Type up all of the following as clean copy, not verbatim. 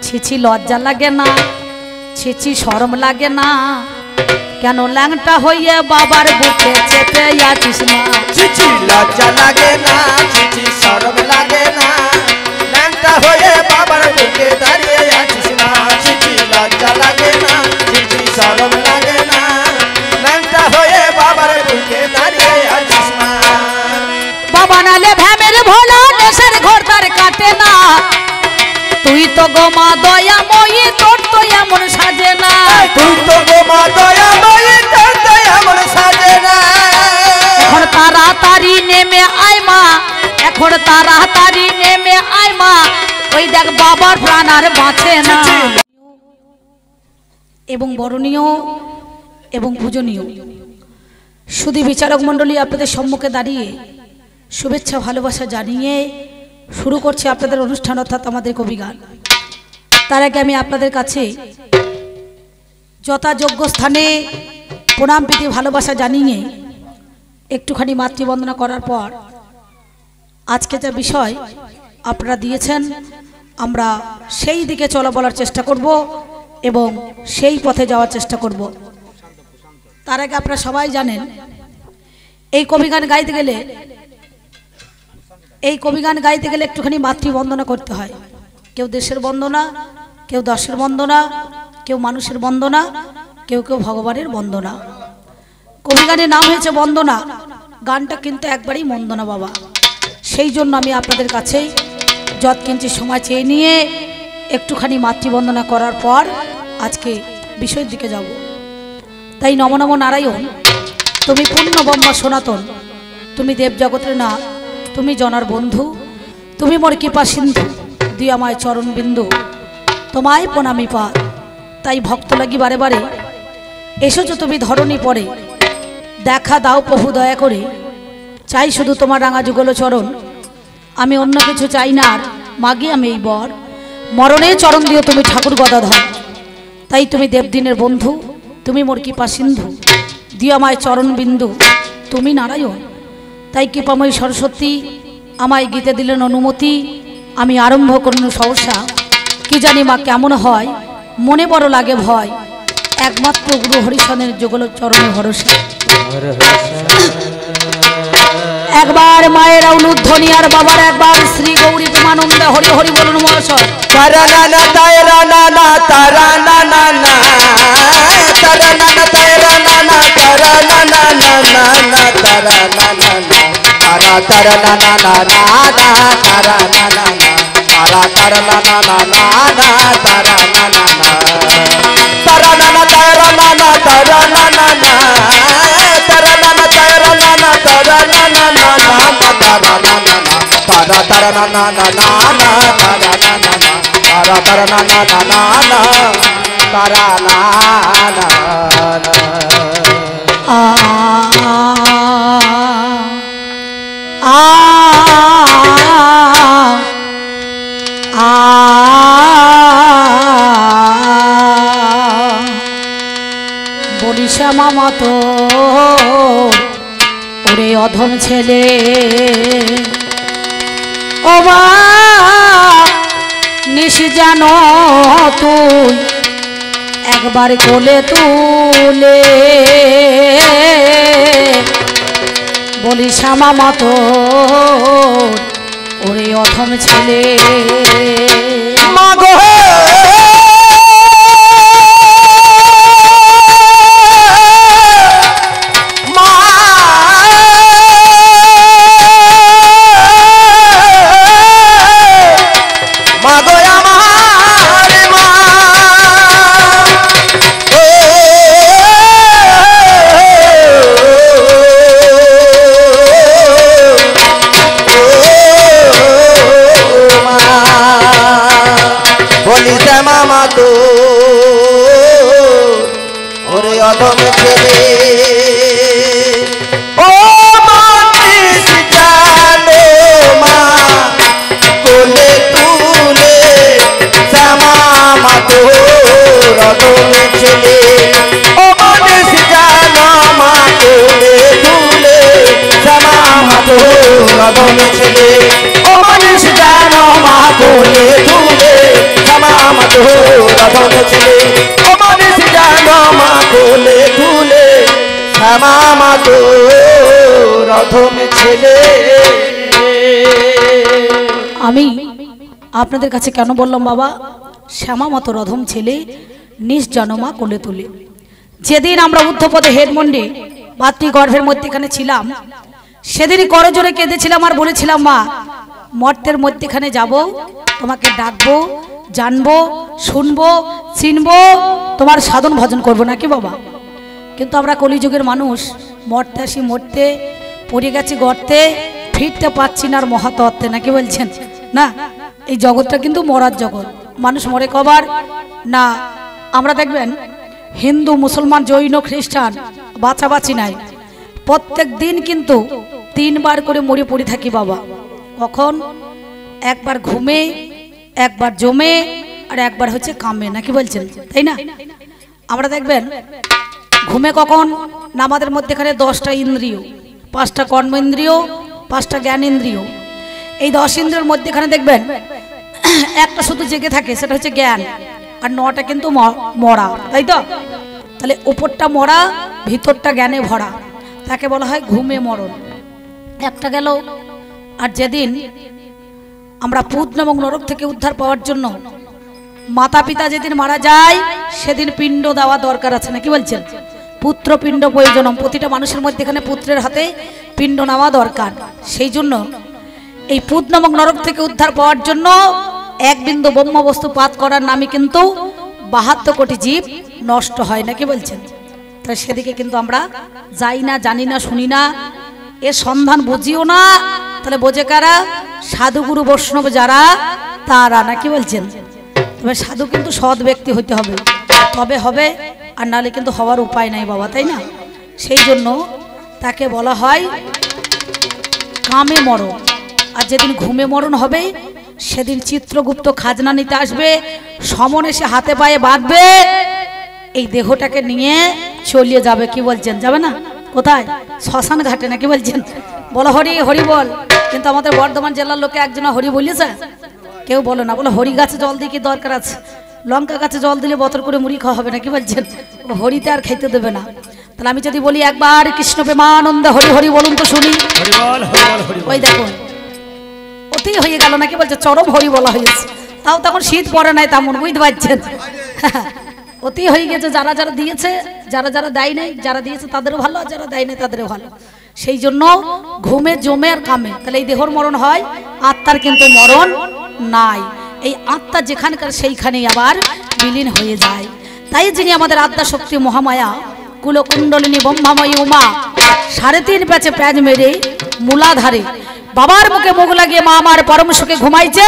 ছিছি লজ্জা লাগে না, ছিছি শরম লাগে না, কেন ল্যাংটা হইয়ে বাবার বুকে চেপে আছিস না? ছিছি লজ্জা লাগে না, ছিছি শরম লাগে না, ল্যাংটা হয়ে বাবার বুকে দাঁড়িয়ে আছিস না। ছিছি লজ্জা লাগে না, ছিছি শরম লাগে না, ল্যাংটা হয়ে বাবার বুকে দাঁড়িয়ে আছিস না। বাবা নালে ভ্যামের ভোলা নেশার ঘর তার কাটে না, তুই তো গোমা দয়াময়ী তোর তো এমন সাজে না। তুই তো গোমা দয়াময়ী তোর তো এমন সাজে না। এখন তাড়াতাড়ি নেমে আয় মা, এখন তাড়াতাড়ি নেমে আয় মা, ওই দেখ বাবার প্রাণ আর বাঁচে না। এবং বরণীয় এবং পূজনীয় শুধু বিচারক মণ্ডলী আপনাদের সম্মুখে দাঁড়িয়ে শুভেচ্ছা ভালোবাসা জানিয়ে শুরু করছে আপনাদের অনুষ্ঠান, অর্থাৎ আমাদের কবিগান। তার আগে আমি আপনাদের কাছে যথাযোগ্য স্থানে প্রণাম প্রীতি ভালোবাসা জানিয়ে একটুখানি মাতৃবন্দনা করার পর আজকে যে বিষয় আপনারা দিয়েছেন আমরা সেই দিকে চলা বলার চেষ্টা করব এবং সেই পথে যাওয়ার চেষ্টা করব। তার আগে আপনারা সবাই জানেন এই কবিগান গাইতে গেলে একটুখানি মাতৃবন্দনা করতে হয়। কেউ দেশের বন্দনা, কেউ দশের বন্দনা, কেউ মানুষের বন্দনা, কেউ কেউ ভগবানের বন্দনা। কবিগানের নাম হয়েছে বন্দনা, গানটা কিন্তু একবারই বন্দনা বাবা। সেই জন্য আমি আপনাদের কাছে যৎকিঞ্চিৎ সময় চেয়ে নিয়ে একটুখানি মাতৃবন্দনা করার পর আজকে বিষয়ের দিকে যাব। তাই নম নম নারায়ণ, তুমি পূর্ণ ব্রহ্ম সনাতন, তুমি দেব জগতের না, তুমি জনার বন্ধু, তুমি মোর কৃপা সিন্ধু, দুই আমায় চরণ বিন্দু, তোমায় প্রণামী পা। তাই ভক্ত লাগি বারে বারে এসেছো তুমি ধরণী পরে, দেখা দাও প্রভু দয়া করে, চাই শুধু তোমার রাঙা যুগল চরণ, আমি অন্য কিছু চাই না আর মাগি আমি এই বর, মরণে চরণ দিও তুমি ঠাকুর গদাধর। তাই তুমি দেবদিনের বন্ধু, তুমি মোর কৃপা সিন্ধু, দিও আমায় চরণ বিন্দু, তুমি নারায়ণ। তাই কৃপাময়ী সরস্বতী আমায় গীতে দিলেন অনুমতি, আমি আরম্ভ করুন সহসা। কি জানি মা কেমন হয়, মনে বড় লাগে ভয়, একমাত্র গুরু হরিশনের যুগল চরণে ভরসা। একবার মায়ের অনুধ্বনি আর বাবার একবার শ্রী গৌরী প্রেমানন্দে হরি হরি বলুন মহাশয়। তারা নানা তারা নানা তারা নানা না, তারা নানা তারা নানা তারা নানা নানা না, তারা নানা না, তারা তারা নানা নানা না, তারা নানা না, তারা তারা নানা নানা না, তারা নানা না, তারা নানা তারা নানা তারা নানা না, তারা নানা তারা নানা তারা নানা না, তারা নানা না, তারা তারা নানা নানা না, তারা নানা না, তারা তারা নানা নানা না, তারা নানা আ আ আ বলি শ্যামা মতো ওরে অধম ছেলে, ও মা নিশ জানো তুই একবার কোলে তুলে, বলি শ্যামা মতো ওরে অধম ছেলে। মাগো অধম ছেলে, ও মানিস জানো মা কোলে তুলে, শ্যামা মাতোর অধম ছেলে, ও মানিস জানো মা কোলে তুলে, শ্যামা মাতোর অধম ছেলে, ও মানিস জানো মা কোলে তুলে, শ্যামা মাতোর তো রধম ছেলে। আমি আপনাদের কাছে কেন বললাম বাবা, শ্যামা মতো রধম ছেলে নিজ জনমা কোলে তুলে। যেদিন আমরা ঊর্ধ্বপদে হেডমন্ডে মাতৃগর্ভের মধ্যেখানে ছিলাম, সেদিনই করজোরে কেঁদেছিলাম আর বলেছিলাম, মা মর্তের মধ্যেখানে যাব, তোমাকে ডাকবো, জানবো, শুনবো, চিনবো, তোমার সাধন ভজন করবো নাকি বাবা। কিন্তু আমরা কলিযুগের মানুষ, মরতে আসি মরতে, পড়ে গেছি গর্তে, ফিরতে পারছি না আর মহাতত্ত্বে নাকি বলছেন না। এই জগৎটা কিন্তু মরার জগৎ, মানুষ মরে কবার না। আমরা দেখবেন হিন্দু, মুসলমান, জৈন, খ্রিস্টান বাঁচাবাঁচি নাই, প্রত্যেক দিন কিন্তু 3 বার করে মরে পড়ে থাকি বাবা। কখন? একবার ঘুমে, একবার জমে, আর একবার হচ্ছে কামে নাকি বলছেন, তাই না। আমরা দেখবেন ঘুমে কখন না, আমাদের মধ্যেখানে 10টা ইন্দ্রিয়, 5টা কর্মেন্দ্রিয়, 5টা জ্ঞানেন্দ্রিয়। এই 10 ইন্দ্রিয়র মধ্যেখানে দেখবেন একটা শুধু জেগে থাকে, সেটা হচ্ছে জ্ঞান, আর 9টা কিন্তু মরা, তাই তো। তাহলে উপরটা মরা, ভিতরটা জ্ঞানে ভরা, তাকে বলা হয় ঘুমে মরণ। একটা গেল। আর যেদিন আমরা পুত এবং নরক থেকে উদ্ধার পাওয়ার জন্য মাতা পিতা যেদিন মারা যায়, সেদিন পিণ্ড দেওয়া দরকার আছে নাকি বলছেন। পুত্র পিণ্ড প্রয়োজনম, প্রতিটা মানুষের মধ্যে এখানে পুত্রের হাতে পিণ্ড নেওয়া দরকার। সেই জন্য এই পুত নামক নরক থেকে উদ্ধার পাওয়ার জন্য 1 বিন্দু ব্রহ্মবস্তু পাত করার নামে কিন্তু 72 কোটি জীব নষ্ট হয় নাকি বলছেন। তাই সেদিকে কিন্তু আমরা যাই না, জানি না, শুনি না, এর সন্ধান বুঝিও না। তাহলে বোঝে কারা? সাধুগুরু বৈষ্ণব যারা, তারা নাকি বলছেন। তবে সাধু কিন্তু সৎ ব্যক্তি হইতে হবে, তবে হবে, আর নাহলে কিন্তু হওয়ার উপায় নাই বাবা, তাই না। সেই জন্য তাকে বলা হয় কামে মরণ। আর যেদিন ঘুমে মরণ হবে, সেদিন চিত্রগুপ্ত খাজনা নিতে আসবে, সমন এসে হাতে পায়ে বাঁধবে, এই দেহটাকে নিয়ে চলিয়ে যাবে। কি বলছেন, যাবে না? কোথায়? শ্মশান ঘাটে নাকি বলছেন। বলো হরি হরি বল। কিন্তু আমাদের বর্ধমান জেলার লোকে একজন হরি বলেছে, কেউ বলে না। বলে হরি গাছে জল দিয়ে কি দরকার আছে, লঙ্কা গাছে জল দিলে বতর করে মুড়ি খাওয়া হবে নাকি বলছেন। হরিতে আর খাইতে দেবে না। তাহলে আমি যদি বলি একবার কৃষ্ণ প্রেমানন্দে হরি হরি বলুন তো শুনি। ওই দেখুন অতি হয়ে গেল নাকি বলছে, চরম হরি বলা হয়েছে। তাও তখন শীত পড়ে নাই, তেমন বুঝতে পারছেন। অতি হয়ে গেছে। যারা যারা দিয়েছে, যারা যারা দেয় নাই, যারা দিয়েছে তাদেরও ভালো, আর যারা দেয় নাই তাদেরও ভালো। সেই জন্য ঘুমে জমে আর কামে, তাহলে এই দেহর মরণ হয়, আত্মার কিন্তু মরণ নাই। এই আত্মা যেখানকার সেইখানেই আবার বিলীন হয়ে যায়। তাই যিনি আমাদের আত্মা শক্তি মহামায়া কুলকুণ্ডলিনী ব্রহ্মাময়ী উমা, 3.5 প্যাচে প্যাজ মেরে মূলাধারে বাবার মুখে মুখ লাগিয়ে মা আমার পরম সুখে ঘুমাইছে,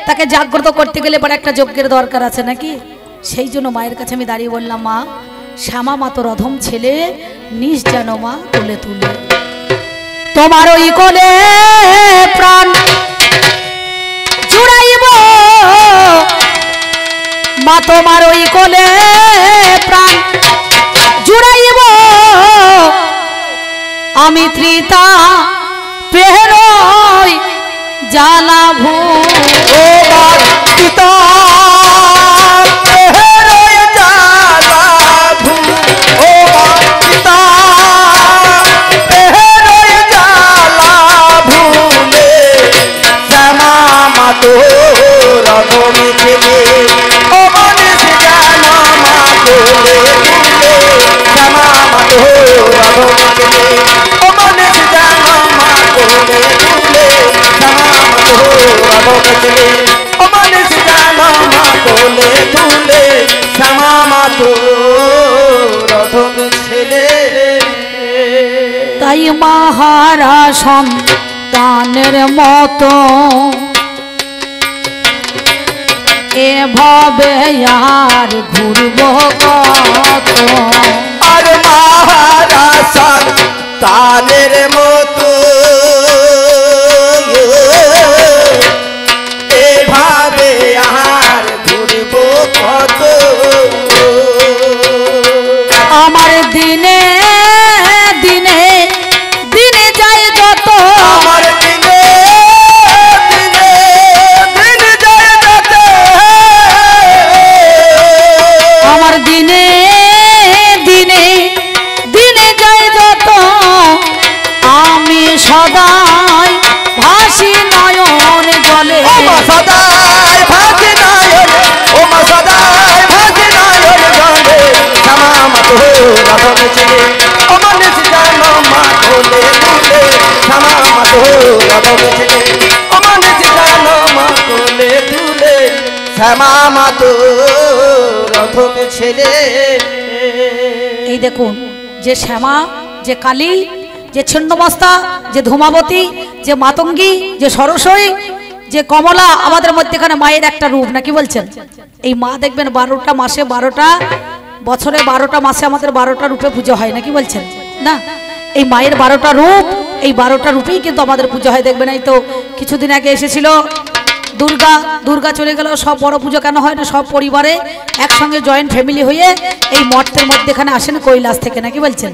তাকে জাগ্রত করতে গেলে পরে একটা যজ্ঞের দরকার আছে নাকি। সেই জন্য মায়ের কাছে আমি দাঁড়িয়ে বললাম, মা শ্যামা মা তো রধম ছেলে নিজ যেন মা তুলে তুলে, তোমার ওই কোলে প্রাণ জুড়াইব, মা তোমার ওই কোলে প্রাণ জুড়াইব, আমি ত্রিতা পেহরই জ্বালা ভূ পিতা পেহরই জ্বালা ভূ, ও পিতা পেহরই জ্বালা ভূলে, শ্যামা মা তো রধম ছেলে, ও মানুষ যেন মা কোলে তুলে, শ্যামা মা তো রধম ছেলে, ও মানুষ যেন মা কোলে তুলে, শ্যামা মা তো রধম ছেলে, ও মানুষ যেন মা কোলে তুলে, শ্যামা মা তো রধম ছেলে। তাই মাহারা সন্তানের মতো এভাবে আর ঘুরব কত, আর মাহারা সন্তানের মতো এভাবে আর ঘুরব কত, আমার দিনে দিনে দিনে যায় যত, আমার দিনে দিনে দিন যায় যত, আমার দিনে দিনে দিনে যায় যত, তো রথম ছেলে। এই দেখুন, যে শ্যামা, যে কালী, যে ছিন্নমস্তা, যে ধূমাবতী, যে মাতঙ্গী, যে সরস্বতী, যে কমলা, আমাদের মধ্যেখানে মায়ের একটা রূপ, নাকি বলছেন? এই মা দেখবেন 12টা মাসে 12টা বছরে 12টা মাসে আমাদের 12টা রূপে পুজো হয়, নাকি বলছেন না? এই মায়ের 12টা রূপ, এই 12টা রূপেই কিন্তু আমাদের পুজো হয়। দেখবেন এই তো কিছুদিন আগে এসেছিল দুর্গা, দুর্গা চলে গেল, সব বড় পুজো কেন হয় না? সব পরিবারে একসঙ্গে জয়েন্ট ফ্যামিলি হয়ে এই মঠের মধ্যেখানে আসেন কৈলাস থেকে, নাকি বলছেন?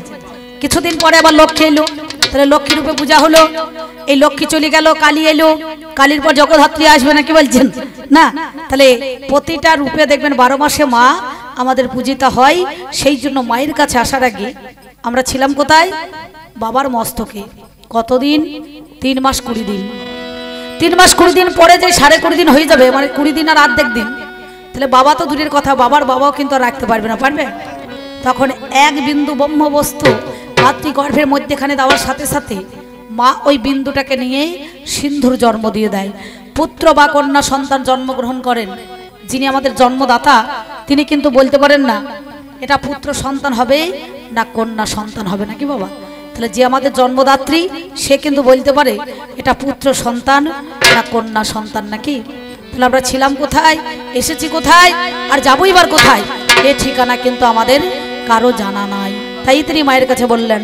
কিছুদিন পরে আবার লক্ষ্মী এলো, তাহলে লক্ষ্মী রূপে পূজা হলো। এই লক্ষ্মী চলে গেল, কালী এলো, কালীর পর জগদ্ধাত্রী আসবে, নাকি বলছেন না? তাহলে প্রতিটা রূপে দেখবেন 12 মাসে মা আমাদের পূজিতা হয়। সেই জন্য মায়ের কাছে আসার আগে আমরা ছিলাম কোথায়? বাবার মস্তকে। কতদিন? 3 মাস 20 দিন। 3 মাস 20 দিন পরে যে 20.5 দিন হয়ে যাবে, মানে 20 দিন আর অর্ধেক দিন, তাহলে বাবা তো দূরের কথা, বাবার বাবাও কিন্তু আর রাখতে পারবে না, পারবে? তখন এক বিন্দু ব্রহ্ম বস্তু মাতৃগর্ভের মধ্যেখানে দেওয়ার সাথে সাথে মা ওই বিন্দুটাকে নিয়ে সিন্ধুর জন্ম দিয়ে দেয়। পুত্র বা কন্যা সন্তান জন্মগ্রহণ করেন যিনি আমাদের জন্মদাতা, তিনি কিন্তু বলতে পারেন না এটা পুত্র সন্তান হবে না কন্যা সন্তান হবে, নাকি বাবা? তাহলে যে আমাদের জন্মদাত্রী সে কিন্তু বলতে পারে এটা পুত্র সন্তান না কন্যা সন্তান, নাকি? তাহলে আমরা ছিলাম কোথায়, এসেছি কোথায়, আর যাবো এবার কোথায়, এ ঠিকানা কিন্তু আমাদের কারো জানা নাই। তাই তিনি মায়ের কাছে বললেন,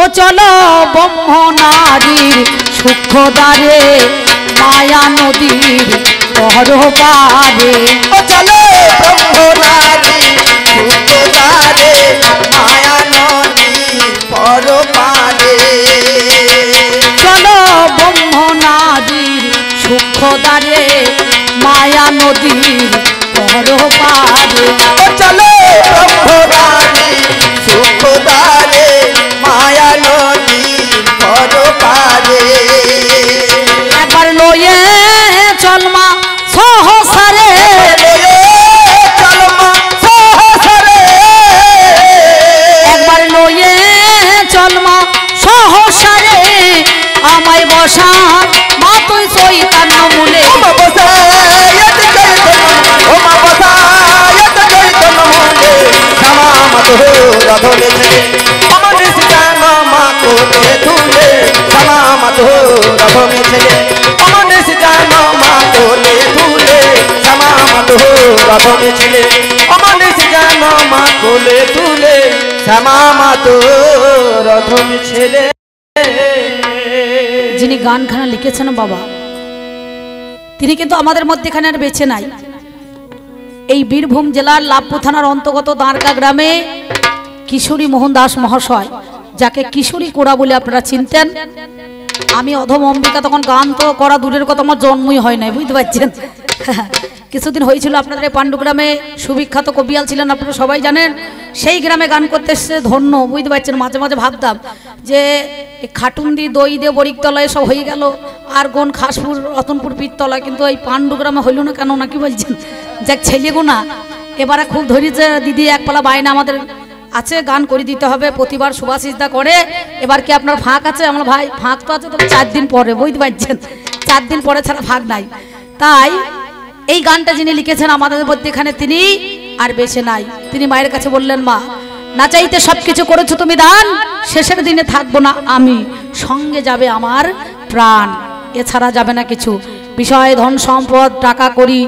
ও চলো ব্রহ্ম নারীর সূক্ষ্ম দ্বারে মায়া নদীর পরপারে। ও চলো ব্রহ্ম নারীর সূক্ষ্ম দ্বারে মায়া নদীর পরপারে। চলো ব্রহ্ম নারীর সূক্ষ্ম দ্বারে মায়া নদীর পরপারে। ও চলো ব্রহ্ম নারীর সূক্ষ্ম দ্বারে মায়া নদীর পরপারে। একবার লয়ে চলমা সহসারে, একবার লয়ে চলমা সহসারে আমায় বসা মা তুই চৈতন্য মূলে। যিনি গানখানা লিখেছেন বাবা, তিনি কিন্তু আমাদের মধ্যেখানে আর বেঁচে নাই। এই বীরভূম জেলার লাভপুর থানার অন্তর্গত দাঁড়কা গ্রামে কিশোরী মোহন দাস মহাশয়, যাকে কিশোরী কোড়া বলে আপনারা চিনতেন। আমি অধম অম্বিকা তখন গান তো করা দূরের কথা, আমার জন্মই হয় নাই, বুঝতে পারছেন? কিছুদিন হয়েছিল আপনাদের এই পাণ্ডুগ্রামে সুবিখ্যাত কবিয়াল ছিলেন, আপনারা সবাই জানেন। সেই গ্রামে গান করতে এসছে, ধন্য, বুঝতে পারছেন? মাঝে মাঝে ভাবতাম যে খাটুন্দি দই দিয়ে বরিকতলায় সব হয়ে গেল, আর গোন খাসপুর রতনপুর পীরতলা, কিন্তু এই পাণ্ডুগ্রামে হইল না কেন, নাকি বলছেন? যাক ছেলেগো না, এবারে খুব ধরেছে দিদি, একপালা বাইনা আমাদের আছে, গান করে দিতে হবে, প্রতিবার সুভাষিসদা করে। এবার কি আপনার ফাঁক আছে? আমার ভাই ফাঁক তো আছে, তবে 4 দিন পরে, বুঝতে পারছেন? 4 দিন পরে ছাড়া ফাঁক নাই। তাই এই গানটা যিনি লিখেছেন আমাদের মধ্যে এখানে তিনি আর বেঁচে নাই। তিনি মায়ের কাছে বললেন, মা না চাইতে সবকিছু করেছো তুমি দান, শেষের দিনে থাকবো না আমি, সঙ্গে যাবে আমার প্রাণ, এছাড়া যাবে না কিছু। বিষয় ধন সম্পদ টাকা করি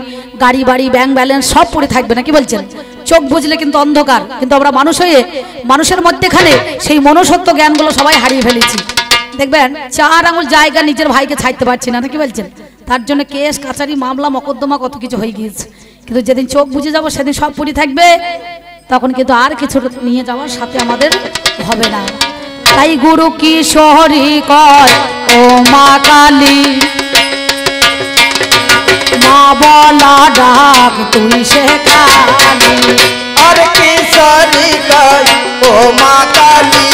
গাড়ি বাড়ি ব্যাংক ব্যালেন্স সব পড়ে থাকবে, নাকি বলছেন? চোখ বুঝলে কিন্তু অন্ধকার, কিন্তু আমরা মানুষ হয়ে মানুষের মধ্যেখানে সেই মনুষ্যত্ব জ্ঞানগুলো সবাই হারিয়ে ফেলেছি। দেখবেন 4 আঙুল জায়গা নিজের ভাইকে ছাড়তে পারছি না, নাকি বলছেন? তার জন্য কেস কাচারি মামলা মকদ্দমা কত কিছু হয়ে গিয়েছে। কিন্তু যেদিন চোখ বুঝে যাবো সেদিন সব পড়ে থাকবে, তখন কিন্তু আর কিছু নিয়ে যাওয়ার সাথে আমাদের হবে না। তাই গুরু কিশোরী কয় ও মা কালী, মা বলা ডাক তুই সে কালী। আর কিশোরী কয় ও মা কালী,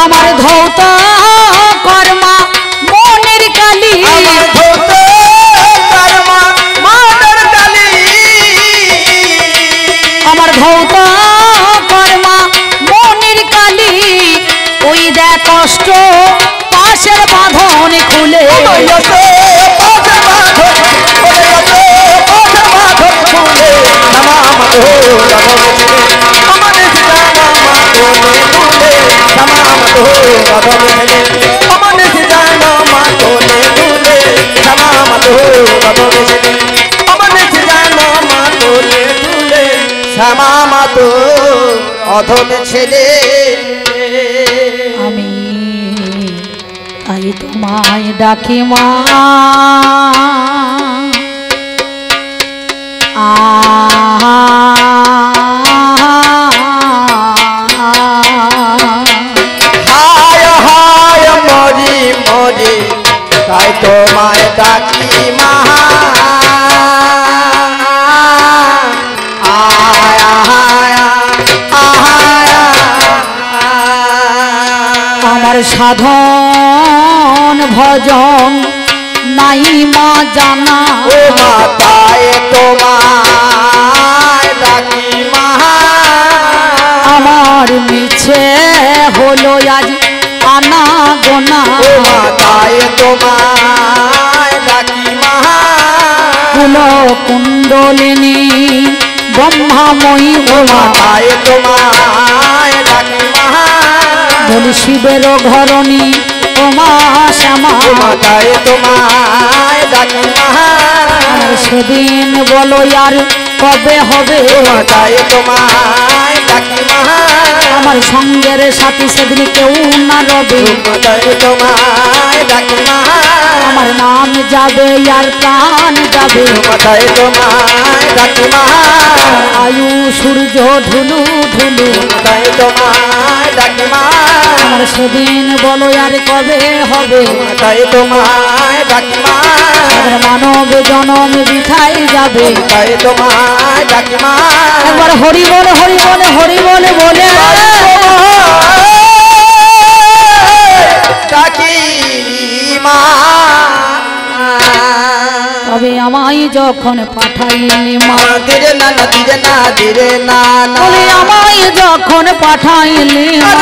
আমার ধৌত কর্মা মনের কালী, আমার ধৌত কর্মা মনের কালী, আমার ধৌত কর্মা মনের কালী, ওই দেখো অষ্ট পাশের বাঁধন খুলে অধমে ছেলে আমি তাই তোমায় ডাকি মা হায় হায় মরি মরি তাই তোমায় ডাকি মা আমার সাধন ভজন নাই মা জানা ও মাতায় তোমায় ডাকি মা আমার মিছে হলো আজ আনা গোনা ও মাতায় তোমায় ডাকি মা কুল কুণ্ডলিনী ব্রহ্মাময়ী ও ও মা মাতায় তোমায় ডাকি মা বলি শিবের ঘরণী ও মা শ্যামা ও মাতায় তোমায় ডাকি মা আর সেদিন বলো আর কবে হবে ও মাতায় তোমায় ডাকি মা আমার সঙ্গের সাথী সেদিন কেউ না রবে ও মাতায় তোমায় ডাকি মা আমার নাম যাবে আর প্রাণ যাবে ও মাতায় তোমায় ডাকি মা আয়ু সূর্য ঢুলু ঢুলু ও মাতায় তোমায় ডাকি মা আমার সেদিন বলো আর কবে হবে ও মাতায় তোমায় ডাকি মা আমার মানব জনম বিঠাই যাবে মাতায় তোমায় ডাকি মা একবার হরি বলে হরি বলে হরি বলে বলে ডাকি মা তবে আমায় যখন পাঠাইলি মা ধীরে না না ধীরে না ধীরে না না তবে আমায় যখন পাঠাইলি মা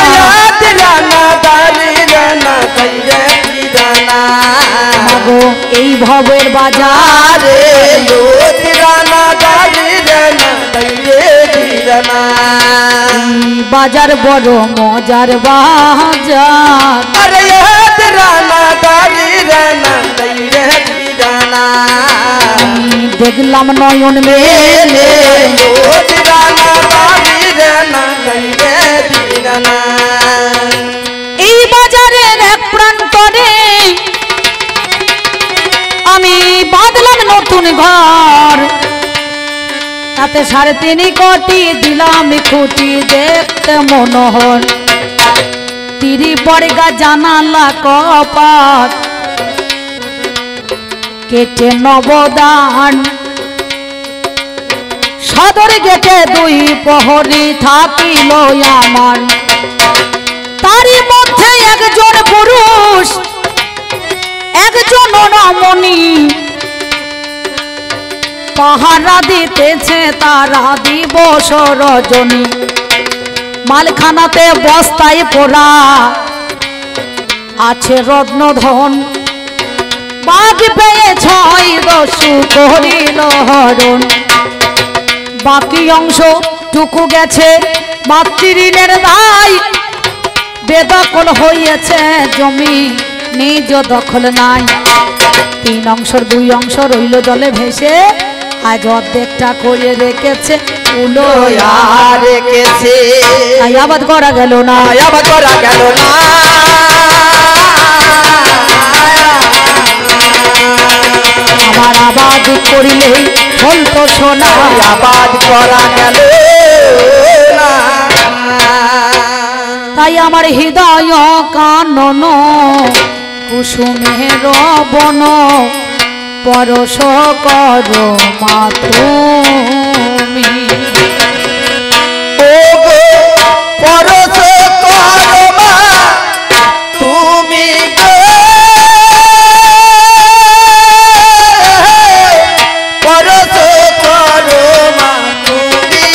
মাগো এই ভবের বাজার এই বাজার বড় মজার বাজার দেখলাম নয়ন মেলে এই বাজারের এক প্রান্তরে আমি বাঁধলাম নতুন ঘর তাতে 3.5 কোটি দিলাম খুঁটি দেখতে মনোহর তিরি পড়গা জানালা কপাট কেটে নবদান সদর গেটে 2 প্রহরী থাকিল আমার তারই মধ্যে একজন পুরুষ একজন রমণী পাহারা দিতেছে তারা দিবস রজনী মালখানাতে বস্তায় পোড়া আছে রত্নধন বাঘ পেয়ে 6 করিল হরণ বাকি অংশ টুকু গেছে মাতৃঋণের দায় বেদখল হইয়াছে জমি নিজ দখল নাই 3 অংশের 2 অংশ রইল জলে ভেসে আজ অর্ধেকটা করে রেখেছে উলো রেখেছে তাই আবাদ করা গেল না আবাদ করা গেল না আমার আবাদ করিলে ফল তো সোনা আবাদ করা গেল না তাই আমার হৃদয় কানন কুসুমের বন পরশ কর মা তুমি ও গো পরশ কর মা তুমি গো পরশ কর মা তুমি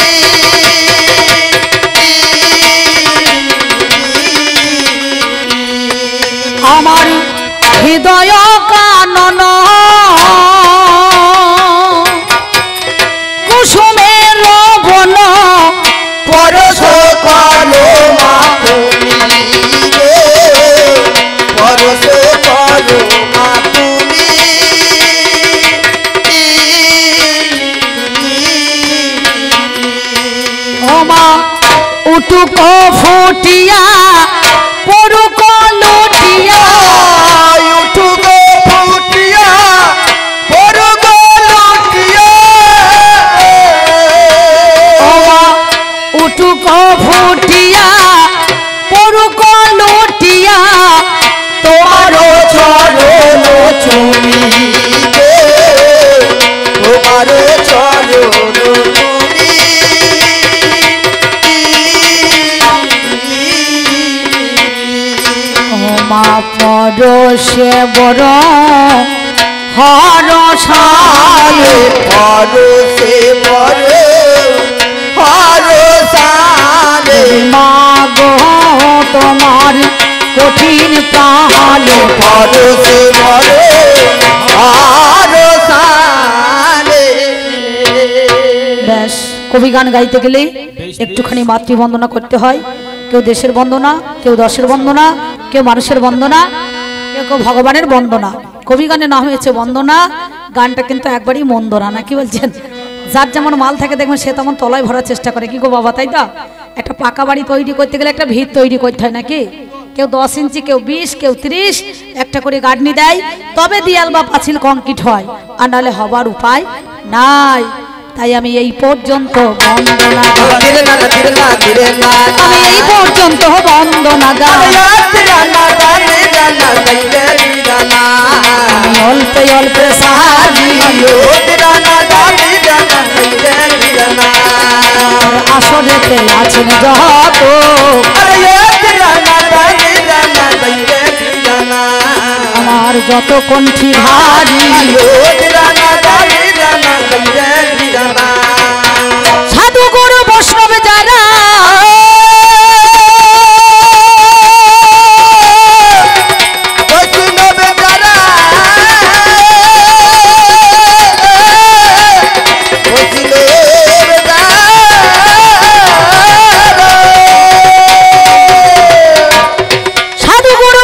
আমার হৃদয় কানন কুসুমের বন পরশ করো মা তুমি রে, পরশ করো মা তুমি। ও মা উটুক ফুটিয়া পড়ুক লুটিয়া উঠুক ফুটিয়া পড়ুক লুটিয়া। ও মা উটুক ফুটিয়া পড়ুক লুটিয়া তোমার চরণ চুমিতে, তোমার চরণ মা পরশে বড় হরসালে পরশে বড় হরসালে। মা গো তোমার কঠিন প্রাণে পরশে বড় হরসালে। ব্যাস কবি গান গাইতে গেলে একটুখানি মাতৃবন্দনা করতে হয়। কেউ দেশের বন্দনা, কেউ দশের বন্দনা, কেউ মানুষের বন্দনা, কেউ কেউ ভগবানের বন্দনা। কবি গানে না হয়েছে বন্দনা, গানটা কিন্তু একবারই মন্দ না, না কি বলছেন? যার যেমন মাল থাকে দেখবেন সে তেমন তলায় ভরার চেষ্টা করে, কি গো বাবা, তাই তো? একটা পাকা বাড়ি তৈরি করতে গেলে একটা ভিত তৈরি করতে হয় নাকি? কেউ 10 ইঞ্চি, কেউ 20, কেউ 30 একটা করে গাঁথনি দেয়, তবে দেয়াল বা পাঁচিল কংক্রিট হয়, আর নাহলে হবার উপায় নাই। তাই আমি এই পর্যন্ত বন্দনা গাই, আমি এই পর্যন্ত বন্দনা গাই। আমি অল্পে অল্পে সাহায্য আসরেতে আছেন যত, আমার যত কণ্ঠী ভারী সাধু গুরু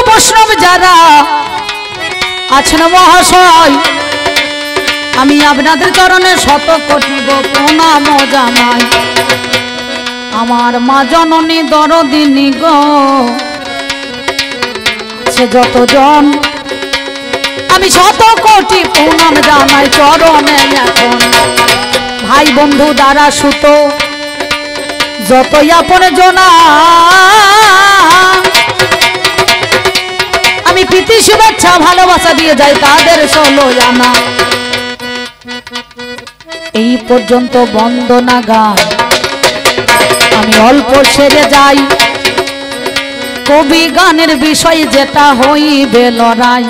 বৈষ্ণব যারা আছেন মহাশয়, আমি আপনাদের চরণে শত কোটি গো প্রণাম জানাই। আমার মা জননী দরদিনী গো আছে যতজন, আমি শত কোটি প্রণাম জানাই চরণে। এখন ভাই বন্ধু দ্বারা সুত যতই আপন জনা, আমি প্রীতি শুভেচ্ছা ভালোবাসা দিয়ে যাই তাদের 16 আনা। এই পর্যন্ত বন্দনা গান আমি অল্প সেরে যাই। কবি গানের বিষয় যেটা হইবে লড়াই,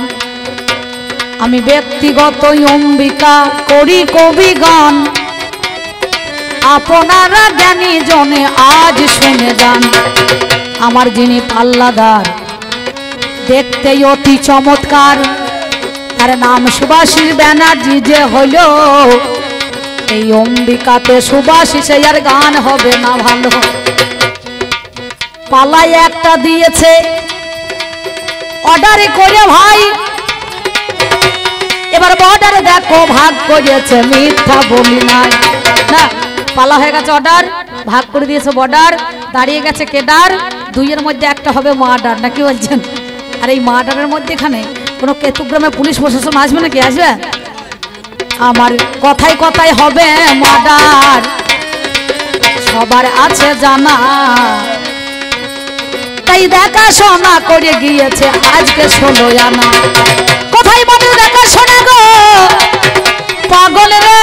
আমি ব্যক্তিগত অম্বিকা করি কবি গান। আপনারা জ্ঞানী জনে আজ শুনে যান, আমার যিনি পাল্লাদার দেখতে অতি চমৎকার, তার নাম সুভাষিস ব্যানার্জি যে হইল, এই অম্বিকাতে সুভাষিস আর গান হবে না ভালো। পালাই একটা দিয়েছে অর্ডারে করে ভাই, এবার বর্ডারে দেখো ভাগ করেছে, মিথ্যা বলি নাই না। পালা হয়ে গেছে অর্ডার, ভাগ করে দিয়েছে বর্ডার, দাঁড়িয়ে গেছে কেডার, দুইয়ের মধ্যে একটা হবে মার্ডার, না কি বলছেন? আর এই মার্ডারের মধ্যে এখানে কোনো কেতুগ্রামে পুলিশ প্রশাসন আসবে নাকি? আসবে? আমার কথায় কথায় হবে মার্ডার, সবার আছে জানা, তাই দেখাশোনা করে গিয়েছে আজকে 16 আনা। কোথায় মানুষ দেখাশোনা গো পাগল রে,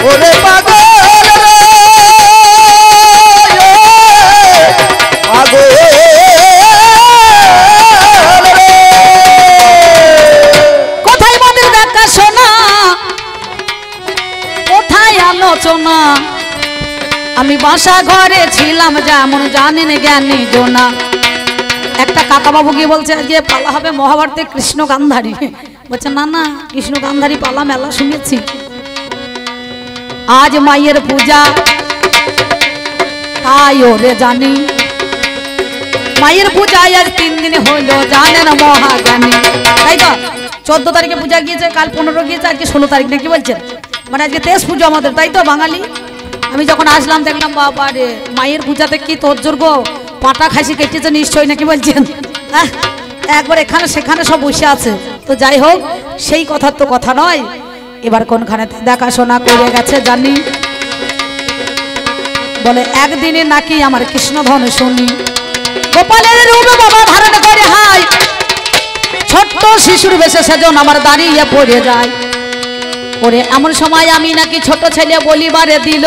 ওরে পাগল রে, পাগল রে। কোথায় মানুষ দেখাশোনা, কোথায় আলোচনা, আমি বাসা ঘরে ছিলাম যেমন জানেন জ্ঞানী জোনা। একটা কাকা বাবু গিয়ে বলছে আজকে পালা হবে মহাভারতে কৃষ্ণ গান্ধারী। বলছে না না, কৃষ্ণ গান্ধারী পালা মেলা শুনেছি, আজ মায়ের পূজা তাই ওরে জানি। মায়ের পূজা আজ 3 দিন হইলো জানেন মহাজ্ঞানী। তাই তো 14 তারিখে পূজা গিয়েছে, কাল 15 গিয়েছে, আজকে 16 তারিখ নাকি বলছেন, মানে আজকে 23 পুজো আমাদের, তাই তো বাঙালি। আমি যখন আসলাম দেখলাম বাবা রে মায়ের পূজাতে কি তোর গো, পাটা খাসি কেটেছে নিশ্চয়ই নাকি বলছেন। একবার এখানে সেখানে সব বসে আছে। তো যাই হোক, সেই কথার তো কথা নয়, এবার কোনখানে দেখাশোনা করে গেছে জানি। বলে একদিনে নাকি আমার কৃষ্ণধন শুনি, গোপালের রূপ বাবা ধারণ করে হাই, ছোট্ট শিশুর বেশে সেজন আমার দাঁড়িয়ে পড়ে যায়। ওরে এমন সময় আমি নাকি ছোট ছেলে বলিবারে দিল,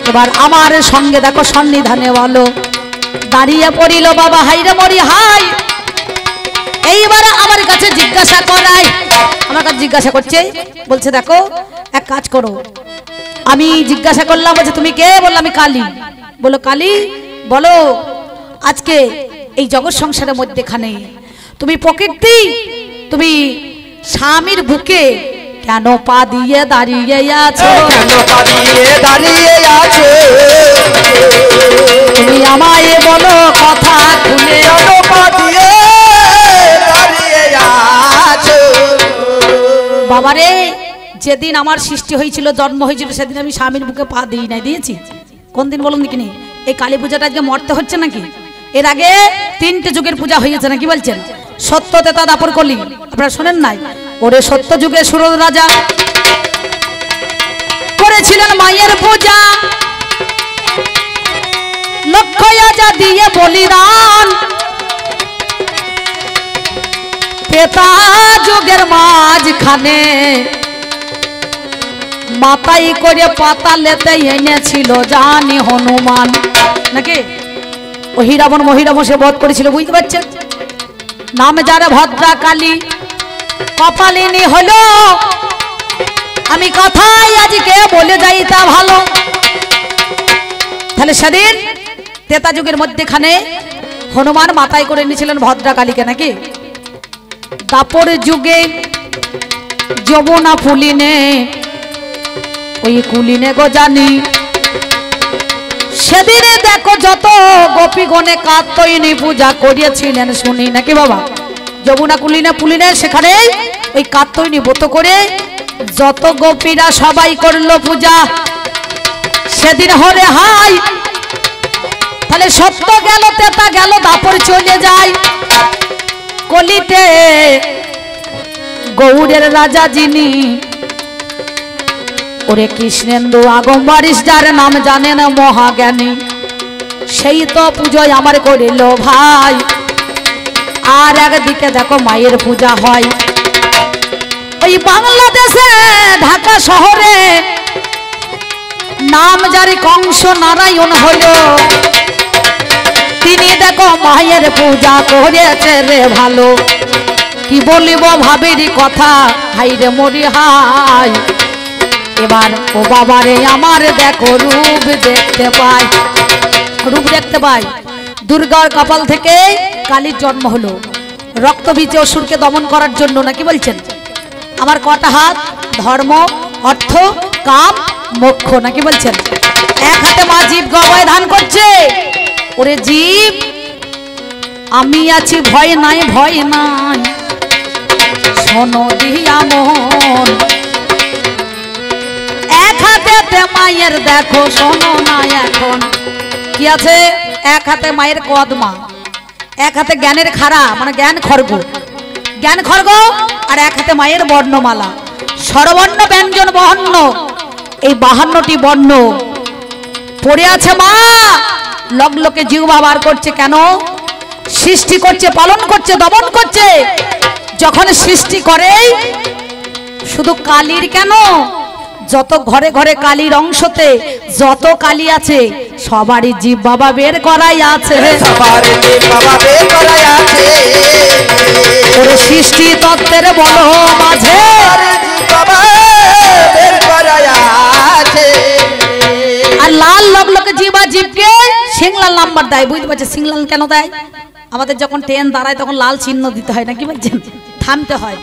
এবার আমার সঙ্গে দেখো সন্নিধানে বলো দাঁড়িয়ে পড়িল বাবা হাইরে মরি হাই। এইবার আমার কাছে জিজ্ঞাসা করাই, আমার কাছে জিজ্ঞাসা করছে, বলছে দেখো এক কাজ করো। আমি জিজ্ঞাসা করলাম, বলছে তুমি কে? বললাম আমি কালী। বলো কালী, বলো আজকে এই জগৎ সংসারের মধ্যেখানে তুমি প্রকৃতি, তুমি স্বামীর বুকে কেন পা দিয়ে দাঁড়িয়ে আছো? কেন পা দিয়ে দাঁড়িয়ে আছো? তুমি আমায় বলো কথা খুলে, কেন পা দিয়ে দাঁড়িয়ে আছো? বাবারে যেদিন আমার সৃষ্টি হয়েছিল, জন্ম হয়েছিল, সেদিন আমি স্বামীর বুকে পা দিই নাই, দিয়েছি? কোন দিন বলুন দেখিনি? এই কালী পূজাটা আজকে মরতে হচ্ছে নাকি? এর আগে 3টে যুগের পূজা হয়েছে নাকি বলছেন? সত্য, তেতা, দাপর, কলি, আপনারা শোনেন নাই? ওরে সত্য যুগে সুরজ রাজা করেছিলেন মায়ের পূজা, লক্ষ রাজা দিয়ে বলিদান। তেতা যুগের মাঝখানে মাথায় করে পাতালেতে এনেছিল জানি হনুমান নাকি? ও হীরাবন মহিরাবন সে বধ করেছিল, বুঝতে পারছেন? নাম যারা ভদ্রা কালী, কপালিনী হলো। আমি কথাই আজকে বলে যাই তা ভালো। তাহলে সেদিন তেতা যুগের মধ্যেখানে হনুমান মাথায় করে নিয়েছিলেন ভদ্রা কালীকে নাকি? দাপর যুগে যমুনা ফুলিনে, ওই কুলিনে গো জানি। সেদিনে দেখো যত গোপীগণে কাত্যায়নী পূজা করিয়েছিলেন শুনি নাকি বাবা? যমুনা কুলিনে পুলিনে সেখানে ওই কাত্যায়নী ব্রত করে যত গোপীরা সবাই করলো পূজা সেদিন হরে হাই। তাহলে সত্য গেল, তেতা গেল, দাপর চলে যায়। কলিতে গৌড়ের রাজা যিনি, ওরে কৃষ্ণেন্দু আগমবারিশ যার নাম জানেন মহাজ্ঞানী, সেই তো পুজোয় আমার করিল ভাই। আর একদিকে দেখো মায়ের পূজা হয় ওই বাংলাদেশে ঢাকা শহরে, নাম যার কংস নারায়ণ হলো, তিনি দেখো মায়ের পূজা করেছে রে ভালো। কি বলিব ভাবেরই কথা, হাইরে মরি হাই। এবার ও বাবারে আমার দেখো রূপ দেখতে পাই, রূপ দেখতে পাই। দুর্গার কপাল থেকে কালীর জন্ম হলো, রক্ত বীজে অসুরকে দমন করার জন্য নাকি বলছেন? আমার কটা হাত? ধর্ম, অর্থ, কাম, মোক্ষ নাকি বলছেন? এক হাতে মা জীব গবায় ধান করছে। ওরে জীব আমি আছি, ভয় নাই, ভয় নাই, শোনো দিয়া মন। এক হাতে মায়ের দেখো, শোনো না এখন কি আছে? এক হাতে মায়ের কদমা, এক হাতে জ্ঞানের খাড়া মানে জ্ঞান খড়গ, জ্ঞান খড়গ, আর এক হাতে মায়ের বর্ণমালা। স্বরবর্ণ ব্যঞ্জন বর্ণ, এই 52টি বর্ণ পড়ে আছে মা। লগলকে জিহ্বা বার করছে কেন? সৃষ্টি করছে, পালন করছে, দমন করছে। যখন সৃষ্টি করে শুধু কালীর কেন, যত ঘরে ঘরে কালীর অংশতে যত কালী আছে সবারই জীব বাবা বের করাই আছে, সবারই জীব বাবা বের করাই আছে। ওরে সৃষ্টি তত্ত্বের বলো মাঝে বাবা বের করাই আছে। আর লাল লগলকে জিবা জীবকে সিংলাল নাম্বার দেয়, বুঝতে পারছে? সিংলাল কেন দেয়? আমাদের যখন ট্রেন দাঁড়ায় তখন লাল চিহ্ন দিতে হয় না, কি বলছেন? থামতে হয়।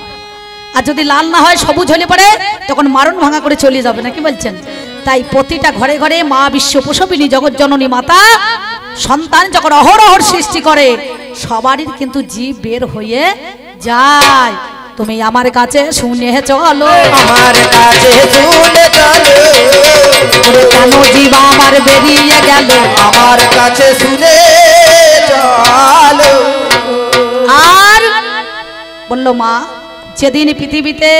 আর যদি লাল না হয়, সবুজ হলে পড়ে, তখন মারণ ভাঙা করে চলে যাবে না, কি বলছেন? তাই প্রতিটা ঘরে ঘরে মা বিশ্ব প্রসবিনী জগৎ জননী মাতা সন্তান যখন অহরহর সৃষ্টি করে, সবারই কিন্তু জীব বের হয়ে যায়। তুমি আমার কাছে শুনে চলো, আমার কাছে শুনে চলো, কেন জীব আমার বেরিয়ে গেল, আমার কাছে শুনে চলো। আর বললো মা, যেদিন পৃথিবীতে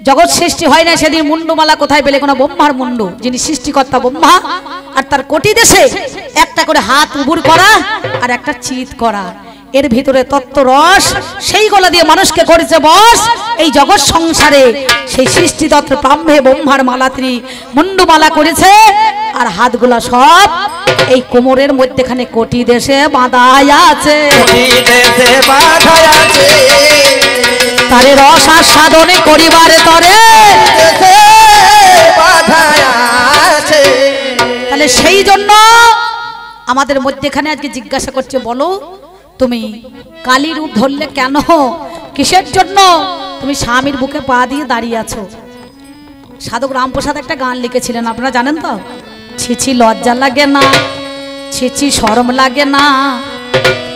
জগৎ সৃষ্টি হয় না, সেদিন মুন্ডমালা কোথায় পেলে? কোনো ব্রহ্মার মুন্ড, যিনি সৃষ্টিকর্তা ব্রহ্মা, আর তার কোটি দেশে একটা করে হাত উবুর করা আর একটা চিৎ করা, এর ভিতরে তত্ত্ব রস, সেই গলা দিয়ে মানুষকে করেছে বস এই জগৎ সংসারে। সেই সৃষ্টিতত্ত্ব ব্রহ্মে ব্রহ্মার মালা তিনি মুন্ডমালা করেছে, আর হাতগুলা সব এই কোমরের মধ্যেখানে কোটি দেশে বাঁধাই আছে, তারে রস আস্বাদনে করিবারে তরে। তাহলে সেই জন্য আমাদের মধ্যেখানে আজকে জিজ্ঞাসা করছে, বলো তুমি কালী রূপ ধরলে কেন? কিসের জন্য তুমি স্বামীর বুকে পা দিয়ে দাঁড়িয়ে আছো? সাধক রামপ্রসাদ একটা গান লিখেছিলেন, আপনারা জানেন তো? ছিছি লজ্জা লাগে না, ছিছি শরম লাগে না,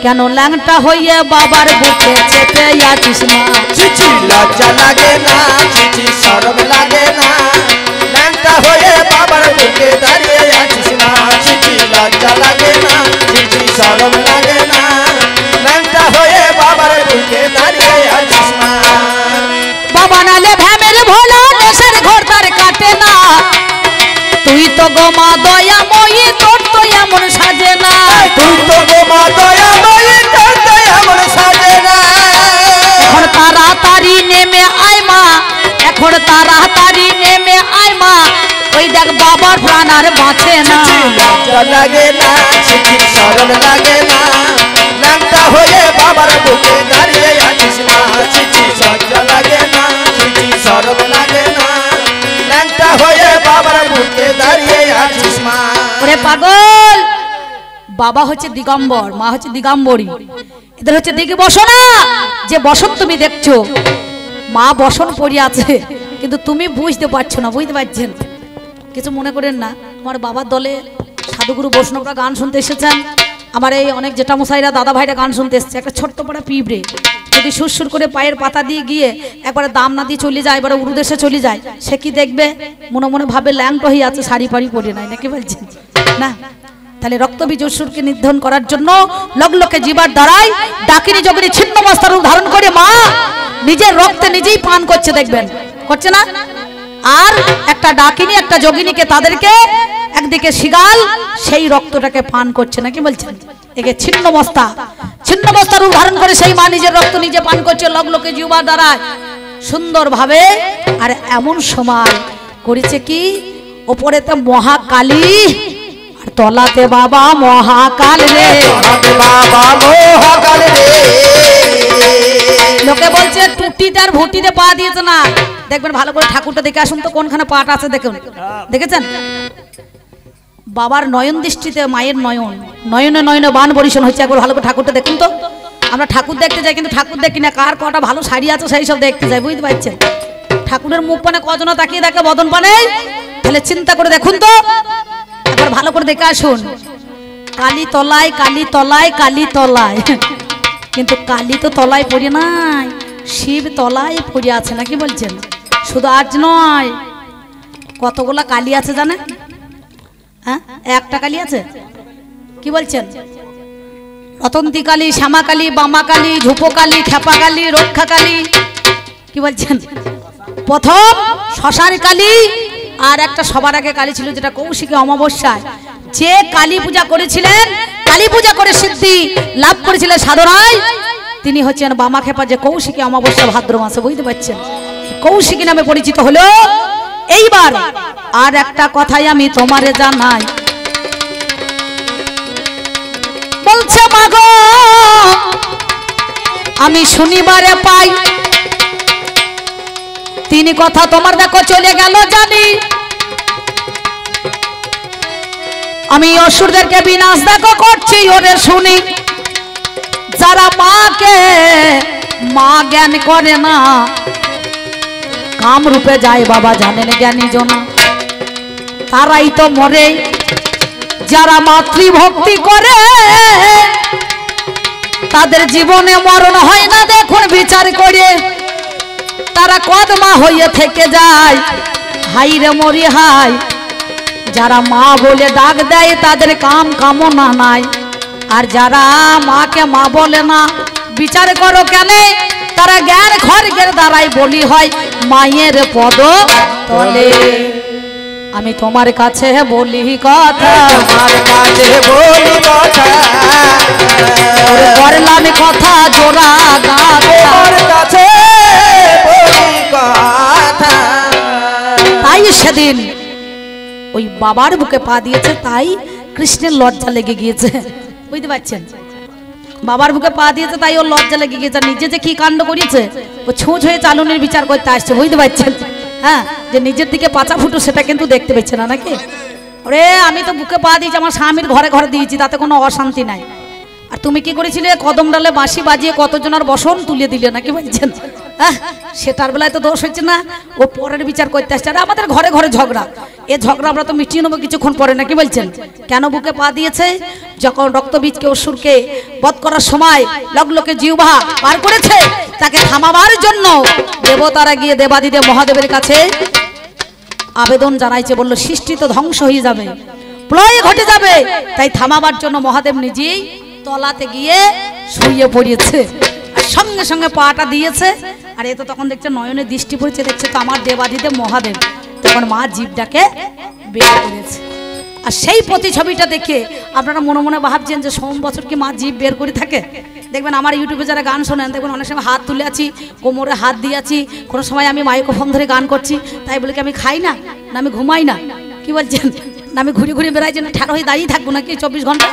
কেন ল্যাংটা হইয়া বাবার বুকে চেপে আছিস না? ছিছি লজ্জা লাগে না, ছিছি শরম লাগে না, ল্যাংটা হয়ে বাবার বুকে দাঁড়িয়ে আছিস না। ছিছি লজ্জা লাগে না, ছিছি শরম লাগে না, ল্যাংটা হয়ে বাবার বুকে দাঁড়িয়ে আছিস না। বাবা নালে ভ্যামের ভোলা দেশের ঘর তার কাটে না, তুই তো গোমা দয়াময়ী, তোর তো এমন সাজে না। তুই তো গোমা দয়াময়ী, তোর তো এমন সাজে না। এখন তাড়াতাড়ি নেমে আয় মা, এখন তাড়াতাড়ি নেমে আয় মা, ওই দেখ বাবার প্রাণ আর বাঁচে না। লজ্জা লাগে না, ছিছি শরম লাগে না, ল্যাংটা হয়ে বাবার বুকে দাঁড়িয়ে আছিস না। ছিছি লজ্জা লাগে না, ছিছি শরম লাগে না, ল্যাংটা হয়ে বাবার বুকে দাঁড়িয়ে আছিস না। ওরে পাগল, বাবা হচ্ছে দিগম্বর, মা হচ্ছে দিগম্বরী, এদের হচ্ছে দিকে বসনা। যে বসন তুমি দেখছো, মা বসন পড়ে আছে, কিন্তু তুমি বুঝতে পারছো না, বুঝতে পারছেন? কিছু মনে করেন না, আমার বাবার দলে সাধুগুরু বৈষ্ণবরা গান শুনতে এসেছেন, আমার এই অনেক জেঠামশাইরা দাদা ভাইরা গান শুনতে এসেছে। একটা ছোট্ট পাড়া পিঁপড়ে যদি সুরসুর করে পায়ের পাতা দিয়ে গিয়ে একবারে দাম না দিয়ে চলে যায়, এবারে উরুদেশে চলে যায়, সে কি দেখবে? মনে মনে ভাবে ল্যাংটো হয়ে আছে, শাড়ি ফাড়ি পরে নাই, নাকি বলছেন না? তাহলে রক্তবীজ সুরকে নির্ধারণ করার জন্য লগলকে জীবার দ্বারাই ডাকিনী যোগিনী ছিন্ন মস্তার রূপ ধারণ করে মা নিজের রক্তে নিজেই পান করছে, দেখবেন করছে না? আর একটা ডাকিনী একটা যোগিনীকে তাদেরকে একদিকে শিগাল সেই রক্তটাকে পান করছে, নাকি বলছেন? একে ছিন্ন মস্তা রূপ ধারণ করে সেই মা নিজের রক্ত নিজে পান করছে লগলকে জীবার দ্বারা সুন্দর ভাবে। আর এমন সময় করেছে কি, ওপরেতে মহাকালী আর তলাতে বাবা মহাকাল রে, বাবা মহাকাল রে। লোকে বলছে টুটিতে আর ভুটিতে পা দিয়েছে না, দেখবেন ভালো করে ঠাকুরটা দেখে আসুন তো কোনখানে পাটা আছে, দেখুন, দেখেছেন? বাবার নয়ন দৃষ্টিতে মায়ের নয়ন, নয়নে নয়নে বান বরিশন হচ্ছে, একবার ভালো করে ঠাকুরটা দেখুন তো। আমরা ঠাকুর দেখতে যাই, কিন্তু ঠাকুর দেখি না, কার কটা ভালো শাড়ি আছে সেই সব দেখতে যাই, বুঝতে পারছেন? ঠাকুরের মুখ পানে কজনা তাকিয়ে দেখে বদন পানে, তাহলে চিন্তা করে দেখুন তো, একবার ভালো করে দেখে আসুন। কালী তলায়, কালী তলায়, কালী তলায়, কিন্তু কালী তো তলায় পড়ে নাই, শিব তলায় পড়ে আছে, নাকি বলছেন? শুধু আজ নয়, কতগুলা কালী আছে জানেন? হ্যাঁ, একটা কালী আছে, কি বলছেন? রতন্তী কালী, শ্যামা কালী, বামা কালী, ঝুপো কালী, খেপা কালী, রক্ষা কালী, কি বলছেন? প্রথম শ্মশান কালী, আর একটা সবার আগে কালী ছিল যেটা কৌশিকী অমাবস্যায় যে কালী পূজা করেছিলেন, কালী পূজা করে সিদ্ধি লাভ করেছিলেন সাধনায়, তিনি হচ্ছেন বামা খেপা, যে কৌশিকী অমাবস্যা ভাদ্র মাসে, বুঝতে পারছেন? কৌশিকী নামে পরিচিত হলো। এইবার আর একটা কথাই আমি তোমারে জানাই, বলছে মাগো আমি শুনিবারে পাই, তিনি কথা তোমার দেখো চলে গেল জানি, আমি অসুরদেরকে বিনাশ দেখো করছি ওরে শুনি, যারা মাকে মা জ্ঞান করে না কাম রূপে যায় বাবা জানেন জ্ঞানী জনা, তারাই তো মরে। যারা মাতৃভক্তি করে তাদের জীবনে মরণ হয় না দেখুন বিচার করে, তারা কদমা হয়ে থেকে যায় হাই রে মরি হাই। যারা মা বলে ডাক দেয় তাদের কাম কামনা নাই, আর যারা মাকে মা বলে না বিচার করো কেন, তারা জ্ঞান খড়গের দ্বারাই বলি হয় মায়ের পদ তলে। আমি তোমার কাছে বলি কথা, তোমার কাছে বলি কথা, করলাম কথা জোড়া তোমার কাছে বলি কথা। তাই সেদিন ওই বাবার বুকে পা দিয়েছে, তাই কৃষ্ণের লজ্জা লেগে গিয়েছে, বুঝতে পারছেন? বাবার বুকে পা দিয়েছে তাই ওর লজ্জা লেগে গিয়েছে, নিজে যে কি কাণ্ড করেছে ও ছুঁচ হয়ে চালনের বিচার করতে আসছে, বুঝতে পারছেন? হ্যাঁ, যে নিজের দিকে পাচা ফুটো সেটা কিন্তু দেখতে পেচ্ছে না নাকি? ওরে আমি তো বুকে পা দিয়েছি, আমার স্বামীর ঘরে ঘরে দিয়েছি, তাতে কোনো অশান্তি নাই। আর তুমি কি করেছিলে? কদম ডালে বাঁশি বাজিয়ে কতজনের বসন তুলে দিলে নাকি বলছেন? হ্যাঁ, সেটার বেলায় তো দোষ হচ্ছে না, ও পরের বিচার করতে আসছে। আর আমাদের ঘরে ঘরে ঝগড়া, এ ঝগড়া আমরা তো মিটিয়ে নেবো কিছুক্ষণ পরে নাকি বলছেন? কেন বুকে পা দিয়েছে? যখন রক্তবীজকে অসুরকে বধ করার সময় লগলকে জিহ্বা পার করেছে, তাকে থামাবার জন্য দেবতারা গিয়ে দেবাদিদেব মহাদেবের কাছে আবেদন জানাইছে, বলল সৃষ্টি তো ধ্বংস হয়ে যাবে, প্রলয় ঘটে যাবে, তাই থামাবার জন্য মহাদেব নিজেই তলাতে গিয়ে শুয়ে পড়িয়েছে, আর সঙ্গে সঙ্গে পাটা দিয়েছে। আর এ তো তখন দেখছে নয়নে দৃষ্টি পড়েছে, দেখছে তো আমার দেবাদিদেব মহাদেব, তখন মা জীবটাকে বের করেছে। আর সেই প্রতিছবিটা দেখে আপনারা মনে মনে ভাবছেন যে সোম বছর কি মা জীব বের করে থাকে? দেখবেন আমার ইউটিউবে যারা গান শোনেন দেখবেন অনেক সময় হাত তুলে আছি, কোমরে হাত দিয়ে আছি, কোনো সময় আমি মাইক্রোফোন ধরে গান করছি, তাই বলে কি আমি খাই না, না আমি ঘুমাই না, কি বলছেন? না আমি ঘুরে ঘুরে বেড়াই, না ঠাড়া হয়ে দাঁড়িয়ে থাকবো নাকি 24 ঘন্টা?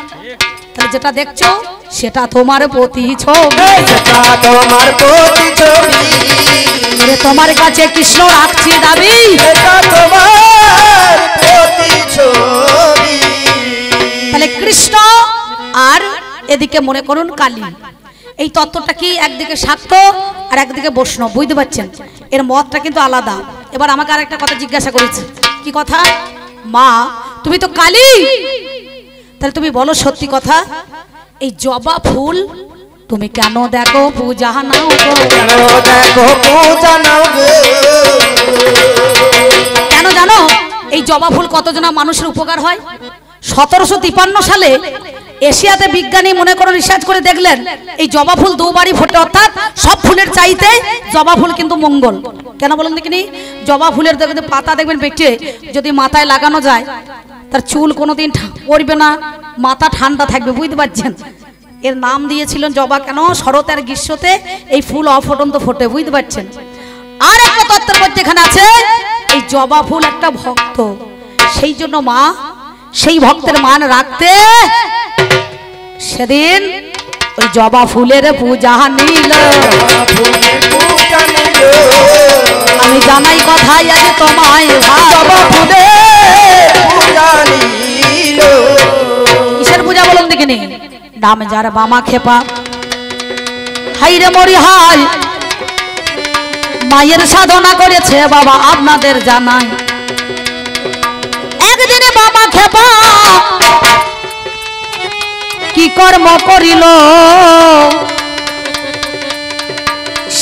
তাহলে যেটা দেখছো সেটা তোমার প্রতিছবি, সেটা তোমার প্রতিছবি, তোমার কাছে কৃষ্ণ রাখছি দাবি, সেটা তোমার প্রতিছবি। তাহলে কৃষ্ণ আর এদিকে মনে করুন কালী, এই তত্ত্বটা কি? একদিকে শাক্ত আর একদিকে বৈষ্ণব, বুঝতে পারছেন? এর মতটা কিন্তু আলাদা। এবার আমাকে আরেকটা কথা জিজ্ঞাসা করেছে, কি কথা? মা তুমি তো কালী, তাহলে তুমি বলো সত্যি কথা, এই জবা ফুল তুমি কেন দেখো পূজা নাও গো? কেন দেখো পূজা নাও গো? কেন জানো? এই জবা ফুল কতজনা মানুষের উপকার হয়। 1753 সালে এশিয়াতে বিজ্ঞানী মনে করো রিসার্চ করে দেখলেন এই জবা ফুল দুবারই ফোটে, অর্থাৎ সব ফুলের চাইতে জবা ফুল কিন্তু মঙ্গল। কেন বলুন দেখিনি? জবা ফুলের দেখবেন পাতা দেখবেন বেটে যদি মাথায় লাগানো যায় তার চুল কোনোদিন পড়বে না, মাথা ঠান্ডা থাকবে, বুঝতে পারছেন? এর নাম দিয়েছিলেন জবা। কেন? শরৎ আর গ্রীষ্মতে এই ফুল অফুটন্ত ফোটে, বুঝতে পারছেন? আর একটা তত্ত্বের মধ্যে এখানে আছে এই জবা ফুল একটা ভক্ত, সেই জন্য মা সেই ভক্তের মান রাখতে সেদিন ওই জবা ফুলের পূজা নিল। আমি জানাই কথাই আজ তোমায়, জবা ফুলের পূজা নিল। কিসের পূজা বলুন দেখিনি? নাম যার বামা খেপা, হাই রে মরি হাই, মায়ের সাধনা করেছে বাবা আপনাদের জানাই। একদিনে বামা খেপা কি কর্ম করিল,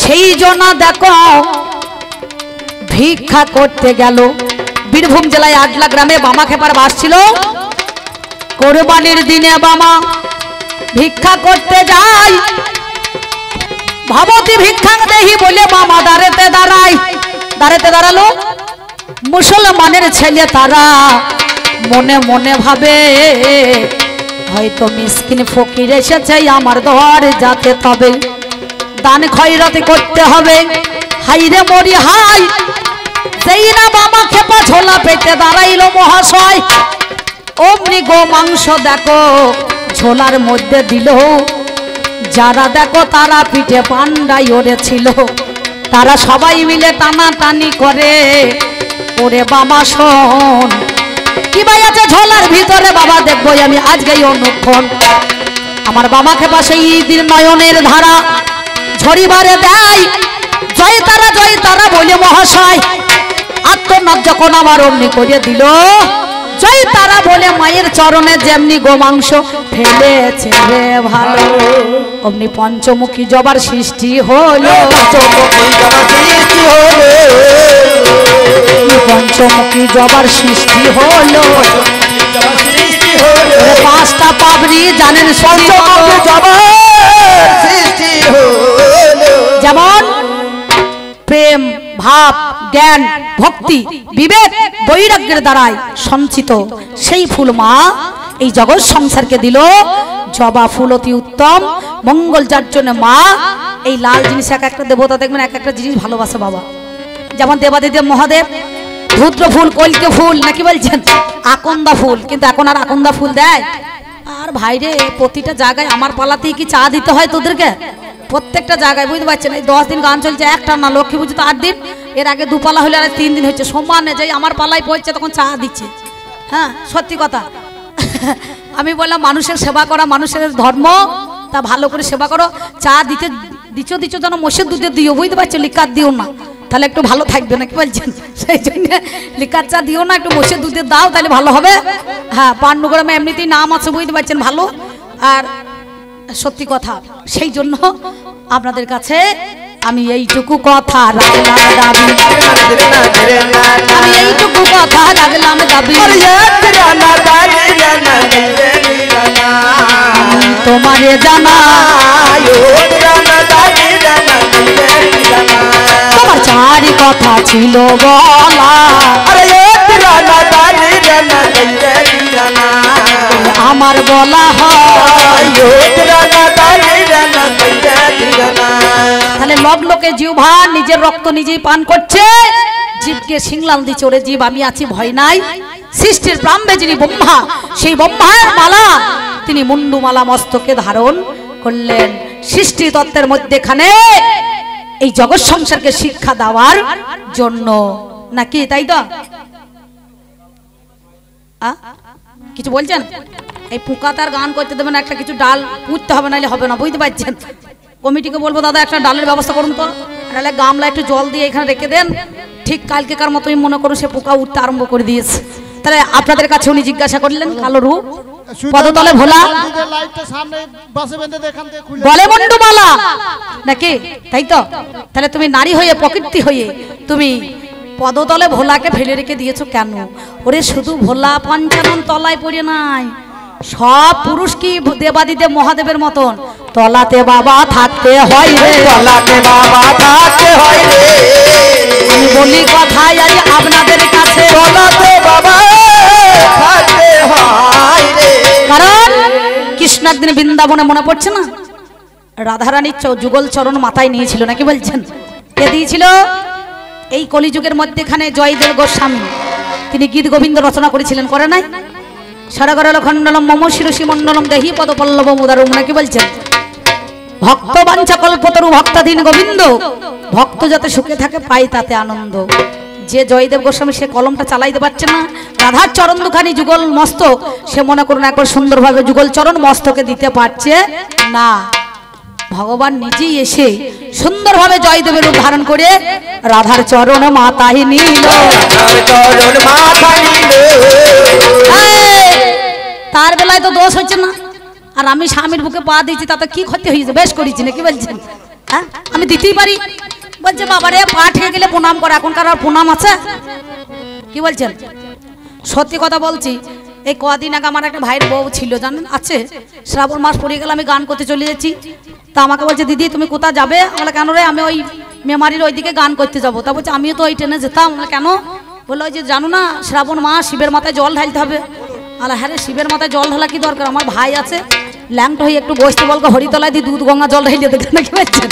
সেই জন্য দেখো ভিক্ষা করতে গেল। বীরভূম জেলায় আডলা গ্রামে বামা খেপার বাস ছিল। কোরবানির দিনে বামা ভিক্ষা করতে যায়, ভাবতী ভিক্ষাং দেহি বলে বামা দাঁড়াতে দাঁড়ালো। মুসলমানের ছেলে তারা মনে মনে ভাবে হয়তো মিসকিন ফকির এসেছে আমার দর যাতে, তবে দান খয়রাতি করতে হবে। হাই রে মরি হাই, সেই না বামা খেপা ঝোলা পেতে দাঁড়াইল মহাশয়। অমনি গো মাংস দেখো ঝোলার মধ্যে দিল, যারা দেখো তারা পিঠে পান্ডাই ওড়েছিল, তারা সবাই মিলে টানাটানি করে। ওরে বাবা শোন কি ভাই আছে ঝোলার ভিতরে বাবা দেখবো আমি আজকেই অনুক্ষণ আমার বাবাকে পাশে ঈদের নয়নের ধারা ঝরিবারে দেয় জয় তারা বলে মহাশয় আত্মনাদ যখন আমার অমনি করে দিল জয় তারা বলে মায়ের চরণে যেমনি গোমাংস ফেলেছে রে ভালো অমনি পঞ্চমুখী জবার সৃষ্টি হলো পঞ্চমুখী জবার সৃষ্টি হলো পাঁচটা পাবরি জানেন যেমন প্রেম ভাব জ্ঞান ভক্তি বিবেক বৈরাগ্যের দ্বারাই সঞ্চিত সেই ফুল মা এই জগৎ সংসারকে দিল জবা ফুল অতি উত্তম মঙ্গল যার জন্য মা এই লাল জিনিস এক একটা দেবতা দেখবেন এক একটা জিনিস ভালোবাসে বাবা যেমন দেবাদিদেব মহাদেব রুদ্র ফুল কলকে ফুল নাকি বলছেন আকন্দা ফুল কিন্তু এখন আর আকন্দা ফুল দেয় আর ভাইরে প্রতিটা জায়গায় আমার পালাতেই কি চা দিতে হয় তোদেরকে প্রত্যেকটা জায়গায় বুঝতে পারছেন এই 10 দিন গান চলছে একটা না লক্ষ্মী পুজো তো 8 দিন এর আগে দুপালা হলে আর 3 দিন হচ্ছে সমানে যাই আমার পালায় পড়ছে তখন চা দিচ্ছে হ্যাঁ সত্যি কথা আমি বললাম মানুষের সেবা করা মানুষের ধর্ম তা ভালো করে সেবা করো চা দিতে দিচ্ছ যেন মোষের দুধে দিও বুঝতে পারছো লিকার দিও না তাহলে একটু ভালো থাকবে নাকি বলছেন সেই জন্য লিকার চা দিও না একটু মোষের দুধে দাও তাহলে ভালো হবে হ্যাঁ পান্ডুগ্রামে এমনিতেই নাম আছে বুঝতে পারছেন ভালো আর সত্যি কথা সেই জন্য আপনাদের কাছে আমি এইটুকু কথা রাখলাম দাবি আমি এইটুকু কথা রাখলাম দাবি তোমারে জানা তোমার চারি কথা ছিল বলা আমার বলা হয় তাহলে লবলোকে জিহ্বা নিজের রক্ত নিজেই পান করছে জীবকে সিংলাল দিচ্ছে ওরে জীব আমি আছি ভয় নাই সৃষ্টির প্রাম্ভে যিনি ব্রহ্মা সেই ব্রহ্মার মালা তিনি মুন্ডুমালা মস্তকে ধারণ করলেন সৃষ্টি তত্ত্বের মধ্যেখানে এই জগৎ সংসারকে শিক্ষা দেওয়ার জন্য নাকি তাই তো কিছু বলছেন এই পোকাতার গান করতে দেবেন একটা কিছু ডাল পুঁততে হবে নাহলে হবে না বুঝতে পারছেন কমিটিকে বলবো দাদা একটা ডালের ব্যবস্থা করুন তো নাহলে গামলা একটু জল দিয়ে এখানে রেখে দেন ঠিক কালকেকার মতোই মনে করুন সে পোকা উঠতে আরম্ভ করে দিয়েছে তাহলে আপনাদের কাছে উনি জিজ্ঞাসা করলেন কালো রূপ পদতলে ভোলা বলে মন্ডুমালা নাকি তাই তো তাহলে তুমি নারী হয়ে প্রকৃতি হয়ে তুমি পদতলে ভোলাকে ফেলে রেখে দিয়েছো কেন ওরে শুধু ভোলা পঞ্চানন তলায় পড়ে নাই সব পুরুষ কি দেবাদিদেব মহাদেবের মতন তলাতে বাবা থাকতে হয় রে তলাতে বাবা থাকতে হয় রে আমি বলি কথাই আজ আপনাদের কাছে তলাতে বাবা থাকতে হয় রে কারণ কৃষ্ণ একদিন বৃন্দাবনে মনে পড়ছে না রাধারানীর যুগল চরণ মাথায় নিয়েছিল নাকি বলছেন কে দিয়েছিল এই কলিযুগের মধ্যেখানে জয়দেব গোস্বামী তিনি গীত গোবিন্দ রচনা করেছিলেন করে নাই সারাগরল খণ্ডলম মম শিরসি মণ্ডলম দেহি পদপল্লব মুদারুম নাকি বলছেন ভক্ত বাঞ্ছা কল্পতরু ভক্তাধীন গোবিন্দ ভক্ত যাতে সুখে থাকে পাই তাতে আনন্দ যে জয়দেব গোস্বামী সে কলমটা চালাইতে পারছে না রাধার চরণ দুখানি যুগল মস্তক সে মনে করুন একবার সুন্দরভাবে যুগল চরণ মস্তকে দিতে পারছে না ভগবান নিজেই এসে সুন্দরভাবে জয়দেবের রূপ ধারণ করে রাধার চরণ মাথায় নিল তার বেলায় তো দোষ হচ্ছে না আর আমি স্বামীর বুকে পা দিয়েছি তাতে কি ক্ষতি হয়েছে বেশ করেছি নাকি বলছেন হ্যাঁ আমি দিতেই পারি বলছে বাবারে পা ঠেকে গেলে প্রণাম করে এখনকার আর প্রণাম আছে কি বলছেন সত্যি কথা বলছি এই কদিন আগে আমার একটা ভাইয়ের বউ ছিল জানেন আছে শ্রাবণ মাস পড়ে গেলে আমি গান করতে চলে যাচ্ছি তা আমাকে বলছে দিদি তুমি কোথা যাবে বলে কেন রে আমি ওই মেমারির ওইদিকে গান করতে যাবো তা বলছে আমিও তো ওই ট্রেনে যেতাম কেন বললো ওই যে জানো না শ্রাবণ মাস শিবের মাথায় জল ঢালতে হবে আলা হ্যাঁ রে শিবের মাথায় জল ঢালা কি দরকার আমার ভাই আছে ল্যাংট হয়ে একটু বসতে বলকে হরিতলায় দিয়ে দুধ গঙ্গা জল ঢাইলে দেখতে নাকি বলছেন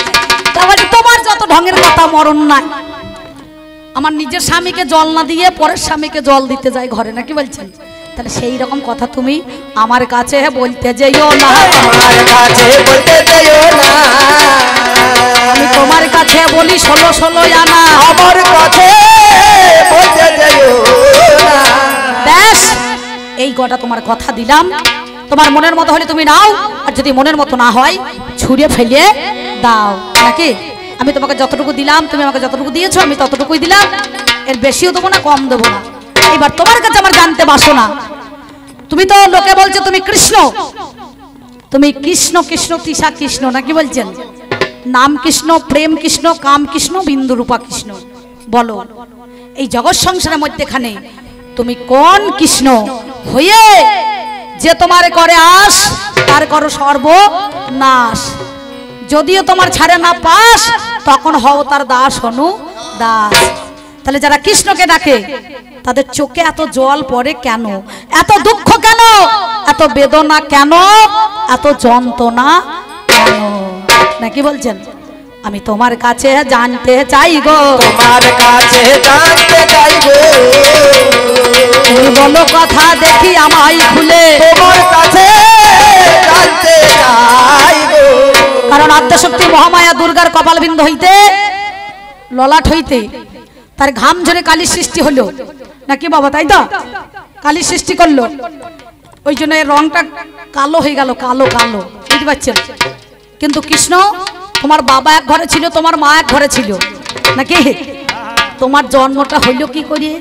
তা বলছে তোমার যত ঢঙের কথা মরণ নাই আমার নিজের স্বামীকে জল না দিয়ে পরের স্বামীকে জল দিতে যায় ঘরে নাকি বলছেন তাহলে সেই রকম কথা তুমি আমার কাছে বলতে যেও না আমার কাছে বলতে যেও না আমি তোমার কাছে বলি 16 আনা আমার কাছে বলতে যেও না ব্যাস এই কটা তোমার কথা দিলাম, তোমার মনের মতো হলে তুমি নাও, আর যদি মনের মতো না হয় ছুঁড়ে ফেলে দাও। নাকি আমি তোমাকে যতটুকু দিলাম, তুমি আমাকে যতটুকু দিয়েছো আমি ততটুকুই দিলাম, এর বেশিও দেবো না কম দেবো না। এবার তোমার কাছে আমার জানতে বাসনা, তুমি তো লোকে বলছো তুমি কৃষ্ণ, তুমি কৃষ্ণ কৃষ্ণ তৃষা কৃষ্ণ নাকি বলছেন? নাম কৃষ্ণ, প্রেম কৃষ্ণ, কাম কৃষ্ণ, বিন্দু রূপা কৃষ্ণ। বলো এই জগৎ সংসারের মধ্যেখানে তুমি কোন কৃষ্ণ হয়ে যে তোমার করে আস তার করো সর্বনাশ? যদিও তোমার ছাড়ে না পাস তখন হও তার দাস হনু দাস। তাহলে যারা কৃষ্ণকে ডাকে তাদের চোখে এত জল পড়ে কেন? এত দুঃখ কেন? এত বেদনা কেন? এত যন্ত্রণা কেন? নাকি বলছেন? আমি তোমার কাছে জানতে চাই গো, তোমার কাছে জানতে চাই গো, তুমি বলো কথা দেখি আমায় খুলে, তোমার কাছে জানতে চাই গো। কারণ আদ্যশক্তি মহামায়া দুর্গার কপালবিন্দ হইতে ললাট হইতে তার ঘাম ঝরে কালির সৃষ্টি হলো নাকি বাবা? তাই তো কালির সৃষ্টি করলো, ওই জন্য এর রংটা কালো হয়ে গেল, কালো কালো, বুঝতে পারছেন? কিন্তু কৃষ্ণ তোমার বাবা এক ঘরে ছিল, তোমার মা এক ঘরে ছিল নাকি? তোমার জন্মটা হইল কি করে?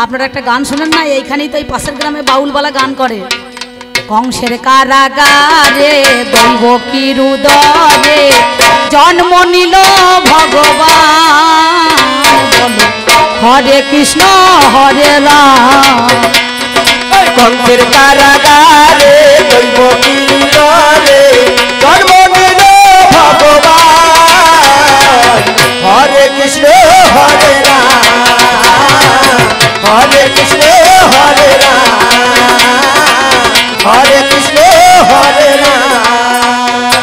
আপনারা একটা গান শুনেন না, এইখানেই তো এই পাশের গ্রামে বাউলবালা গান করে, কংসের কারাগারে দৈব কি হৃদয়ে জন্ম নিল ভগবান, বলো হরে কৃষ্ণ হরে রাম। কংসের কারাগারে দৈব কিরে জন্ম নিল ভগবান, হরে কৃষ্ণ হরে রাম, হরে কৃষ্ণ হরে রাম, হরে কৃষ্ণ হরে রাম।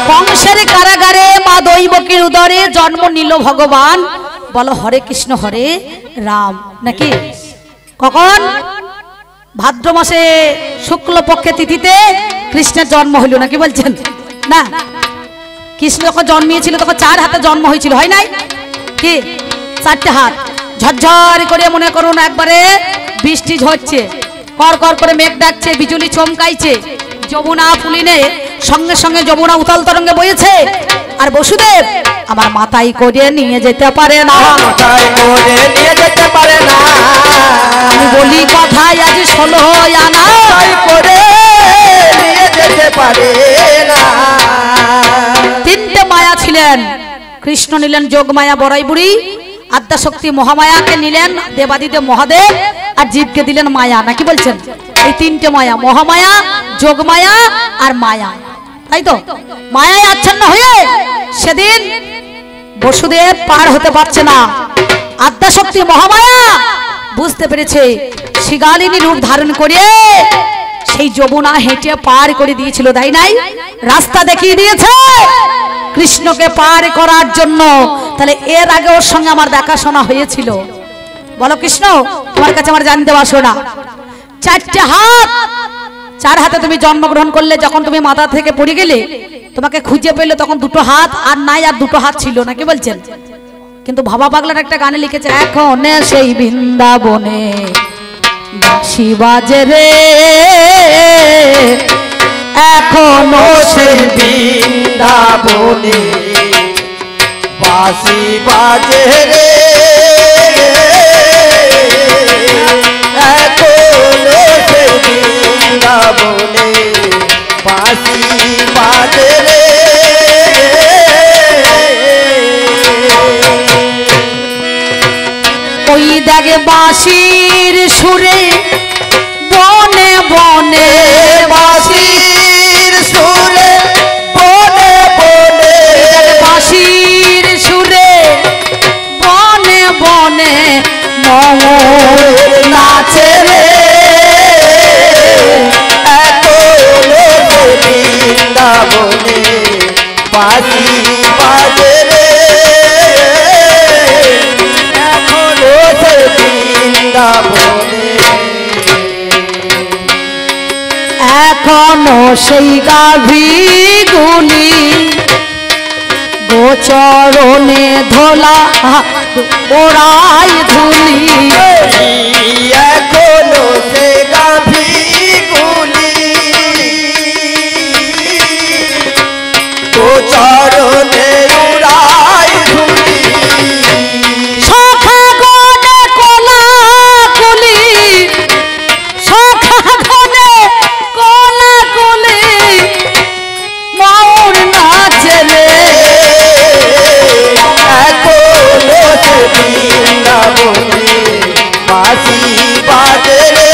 কংসের কারাগারে মা দৈবকীর উদরে জন্ম নিল ভগবান, বলো হরে কৃষ্ণ হরে রাম। নাকি কখন? ভাদ্র মাসে শুক্লপক্ষে তিথিতে কৃষ্ণের জন্ম হইল নাকি বলছেন? না, কৃষ্ণ যখন জন্মিয়েছিল তখন 4 হাতে জন্ম হয়েছিল, হয় নাই কি? 4টে হাত, ঝরঝর করে মনে করুন একবারে বৃষ্টি ঝরছে, কর কর করে মেঘ ডাকছে, বিজুলি চমকাইছে, যমুনা ফুলিনে সঙ্গে সঙ্গে যমুনা উতাল তরঙ্গে বইছে, আর বসুদেব আমার মাথায় করে নিয়ে যেতে পারে না, মাথায় করে নিয়ে যেতে পারে না, আমি বলি কথায় আজ 16 আনা মাথায় করে নিয়ে যেতে পারে না। 3টে মায়া ছিলেন, কৃষ্ণ নিলেন যোগ মায়া বড়াই বুড়ি, আদ্যাশক্তি মহামায়াকে নিলেন দেবাদিদেব মহাদেব, আর জীবকে দিলেন মায়া নাকি বলছেন? এই 3টে মায়া, মহামায়া, যোগমায়া আর মায়া, তাই তো? মায়ায় আচ্ছন্ন হয়ে সেদিন বসুদেব পার হতে পারছে না, আদ্যাশক্তি মহামায়া বুঝতে পেরেছে, শিগালিনী রূপ ধারণ করে সেই যমুনা হেঁটে পার করে দিয়েছিল, তাই নাই? রাস্তা দেখিয়ে দিয়েছে কৃষ্ণকে পার করার জন্য। তাহলে এর আগে ওর সঙ্গে আমার দেখাশোনা হয়েছিল। বলো কৃষ্ণ তোমার কাছে আমার জানতে বাসনা, 4টে হাত, 4 হাতে তুমি জন্মগ্রহণ করলে, যখন তুমি মাথা থেকে পড়ে গেলে তোমাকে খুঁজে পেলে তখন 2টো হাত আর নাই, আর 2টো হাত ছিল নাকি বলছেন? কিন্তু ভাবা পাগলার একটা গানে লিখেছে, এখন সেই বৃন্দাবনে বাঁশি বাজে রে, এখনো সেই বৃন্দাবনে বাঁশি বাজে রে, এখনো সেই বৃন্দাবনে বাঁশি বাজে রে। ওই দাগে বাঁশির সুরে বনে বনে, বাঁশির সুরে বনে বনে, বাঁশির সুরে বনে বনে মোর নাচে রে, এখনো বৃন্দাবনে বাঁশি বাজে রে, এখনো বৃন্দাবনে, এখনো সেই গাভী গুলি গোচরণে ধোলা ওরাই ধুলি, এখনো সে গাভী চরণে উড়াই ধুলি সখা গনে কোলা কুলি সখা গনে কোলা কুলি ময়ূর নাচে রে এখনো সে বৃন্দাবনে বাঁশি বাজে রে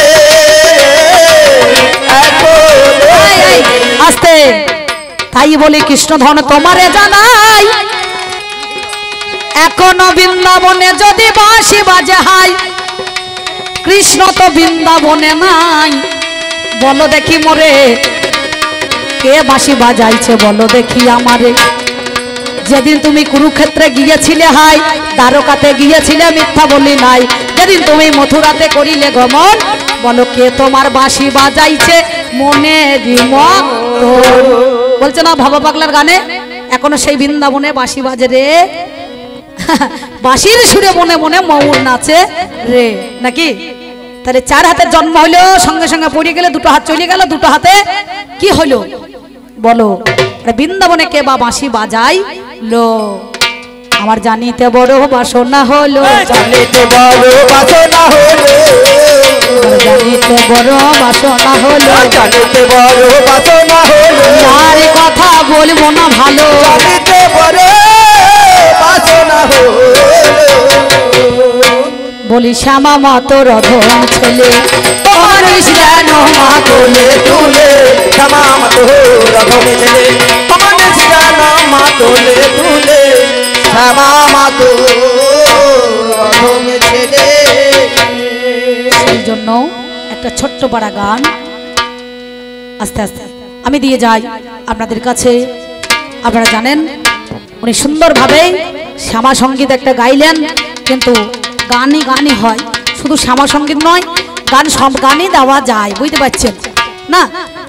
এখনো আস্তে তাই বলি কৃষ্ণ ধন তোমারে জানাই এখনো বৃন্দাবনে যদি বাঁশি বাজে হাই কৃষ্ণ তো বৃন্দাবনে নাই বলো দেখি মোরে কে বাঁশি বাজাইছে বলো দেখি আমারে যেদিন তুমি কুরুক্ষেত্রে গিয়েছিলে হাই দ্বারকাতে গিয়েছিলে মিথ্যা বলি নাই যেদিন তুমি মথুরাতে করিলে গমন বলো কে তোমার বাঁশি বাজাইছে মনে বলছে না ভাবা পাগলার গানে এখনো সেই বৃন্দাবনে বাঁশি বাজে রে বাঁশির সুরে মনে মনে ময়ূর নাচে রে নাকি তাহলে চার হাতের জন্ম হইলো সঙ্গে সঙ্গে পড়ে গেলে দুটো হাত চলে গেল দুটো হাতে কি হইলো বলো বৃন্দাবনে কে বা বাঁশি বাজাই লো আমার জানিতে বড় বাসনা হলো জানিতে বড় বাসনা হলো জানিতে বড় বাসনা হলো জানিতে বড় বাসনা হলো আর কথা বলবো না ভালো জানিতে বড় বাসনা হলো বলি শ্যামা মা তোর অধম ছেলে তোমার শ্যান মা তুলে তুলে শ্যামা মা তোর অধম ছেলে তোমার শ্যান মা তুলে তুলে শ্যামা মা তোর অধম ছেলে সেই জন্য একটা ছোট্ট পাড়া গান আস্তে আস্তে আমি দিয়ে যাই আপনাদের কাছে আপনারা জানেন উনি সুন্দরভাবে শ্যামা সঙ্গীত একটা গাইলেন কিন্তু গানই গানই হয় শুধু শ্যামা সঙ্গীত নয় গান সব গানই দেওয়া যায় বুঝতে পারছেন না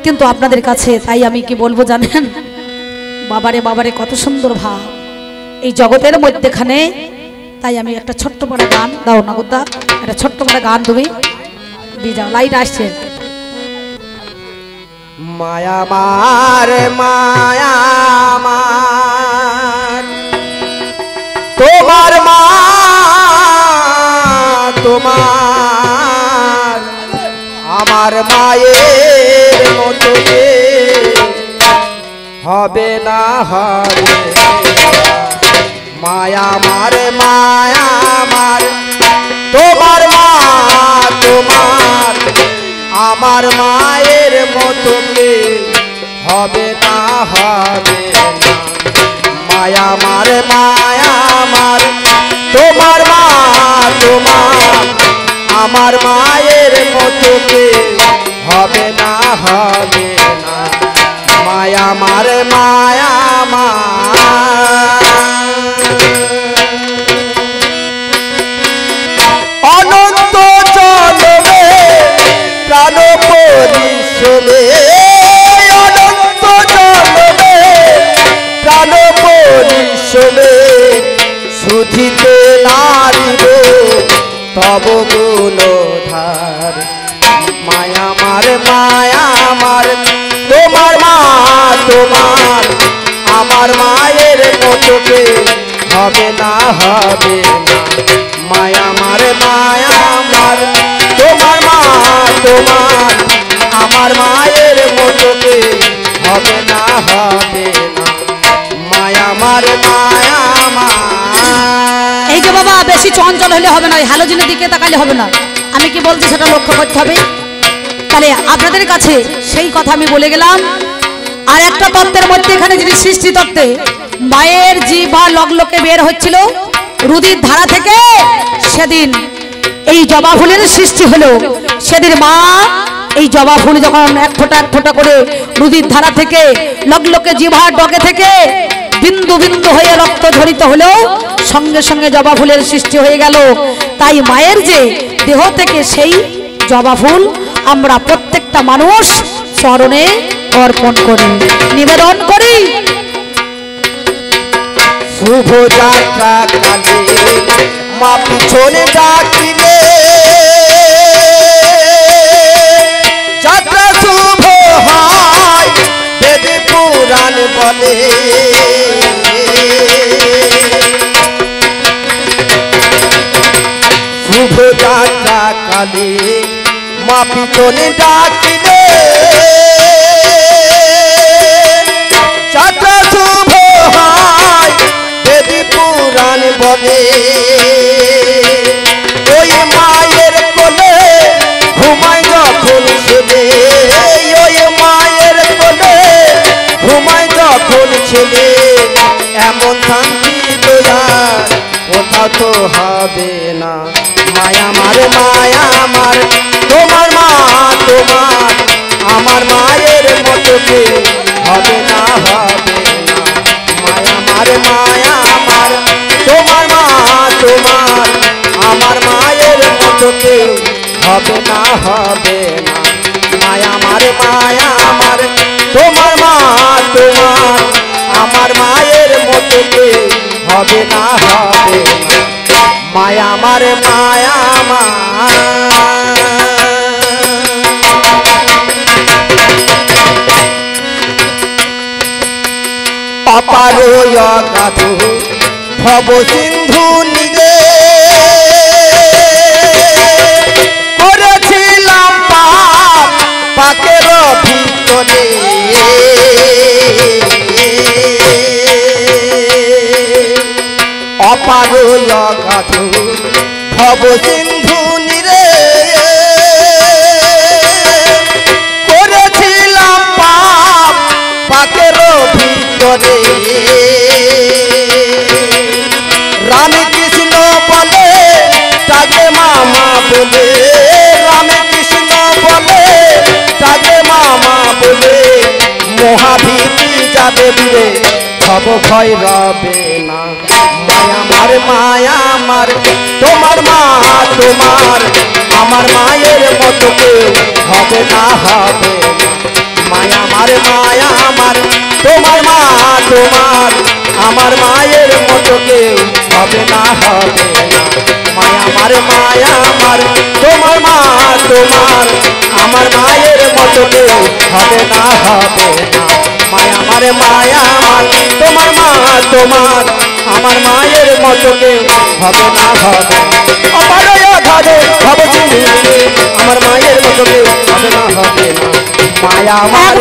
কিন্তু আপনাদের কাছে তাই আমি কি বলবো জানেন বাবারে বাবারে কত সুন্দর ভাব এই জগতের মধ্যেখানে তাই আমি একটা ছোট্ট পাড়া গান দাও না গোদা একটা ছোট্ট পাড়া গান তুমি দিয়ে যাও লাইট আসছে মায়া মার মায়া মার তোমার মা তোমার আমার মায়ের মতো হবে না হবে মায়া মার মায়া মার তোমার মা তোমার আমার মায়ের মতো হবে না হবে না মায়া মার মায়া মার তোমার মা তোমার আমার মায়ের মতো হবে না হবে না মায়া মার মায়া মার অনন্ত জন্মে প্রাণ পরিশ্রমে অনন্ত জন্মে প্রাণ পরিশ্রমে শুধিতে নারিব তব গুণধার মায়া মার মায়া মার তোমার মা তোমার আমার মায়ের মতো হবে না হবে না মায়া মার মায়া মার তোমার মা তোমার আমার মায়ের মতো হবে না হবে না মায়া মার মায়া মার এই যে বাবা বেশি চঞ্চল হলে হবে না হ্যালোজিনের দিকে তাকালে হবে না আমি কি বলছি সেটা লক্ষ্য করতে হবে তাহলে আপনাদের কাছে সেই কথা আমি বলে গেলাম আর একটা তত্ত্বের মধ্যে এখানে যিনি সৃষ্টি তত্ত্বে মায়ের জিহ্বা লগলকে বের হচ্ছিল রুদির ধারা থেকে সেদিন এই জবা ফুলের সৃষ্টি হলো সেদিন মা এই জবা ফুল যখন এক ফোঁটা করে রুদির ধারা থেকে লগলকে জিহ্বার ডগে থেকে বিন্দু বিন্দু হয়ে রক্ত ঝরিত হলো সঙ্গে সঙ্গে জবা ফুলের সৃষ্টি হয়ে গেল তাই মায়ের যে দেহ থেকে সেই জবা ফুল আমরা প্রত্যেকটা মানুষ চরণে অর্পণ করি নিবেদন করি শুভ যাত্রা কালে মা পিছনে ডাকিলে যাত্রা শুভ হয় বেদ পুরাণ বলে শুভ যাত্রা কালে মা পিছনে ডাকিলে যাত্রা শুভ হয় দেবী পুরাণ বলে ওই মায়ের কোলে ঘুমায় যখন ছেলে ওই মায়ের কোলে ঘুমায় যখন ছেলে এমন শান্তি দয়া কোথাও তো হবে না মায়া আমার তোমার মা তোমার আমার মায়ের মতো কেউ হবে না মায়া আমার তোমার মা তোমার আমার মায়ের মতো কেউ হবে না মায়া আমার তোমার মা তোমার আমার মায়ের মতো কেউ হবে না মায়া আমার অপার অগাধ ভব সিন্ধু নিরে করেছিলাম পাপ পাকের ভিতরে অপার অগাধ ভব সিন্ধু নিরে করেছিলাম পাপ পাকের ভিতরে রামকৃষ্ণ বলে তাকে মামা বলে রামকৃষ্ণ বলে তাকে মামা বলে মহাভীতি যাবে দূরে সব ভয় রবে না মায়া আমার তোমার মা তোমার আমার মায়ের মতো কেউ হবে না মায়া আমার তোমার মা তোমার আমার মায়ের মতো কেউ হবে না মায়া আমার তোমার মা তোমার আমার মায়ের মতো কেউ হবে না মায়া আমার তোমার মা তোমার আমার মায়ের মতো কেউ হবে না আমার মায়ের মতো কেউ হবে না মায়া আমার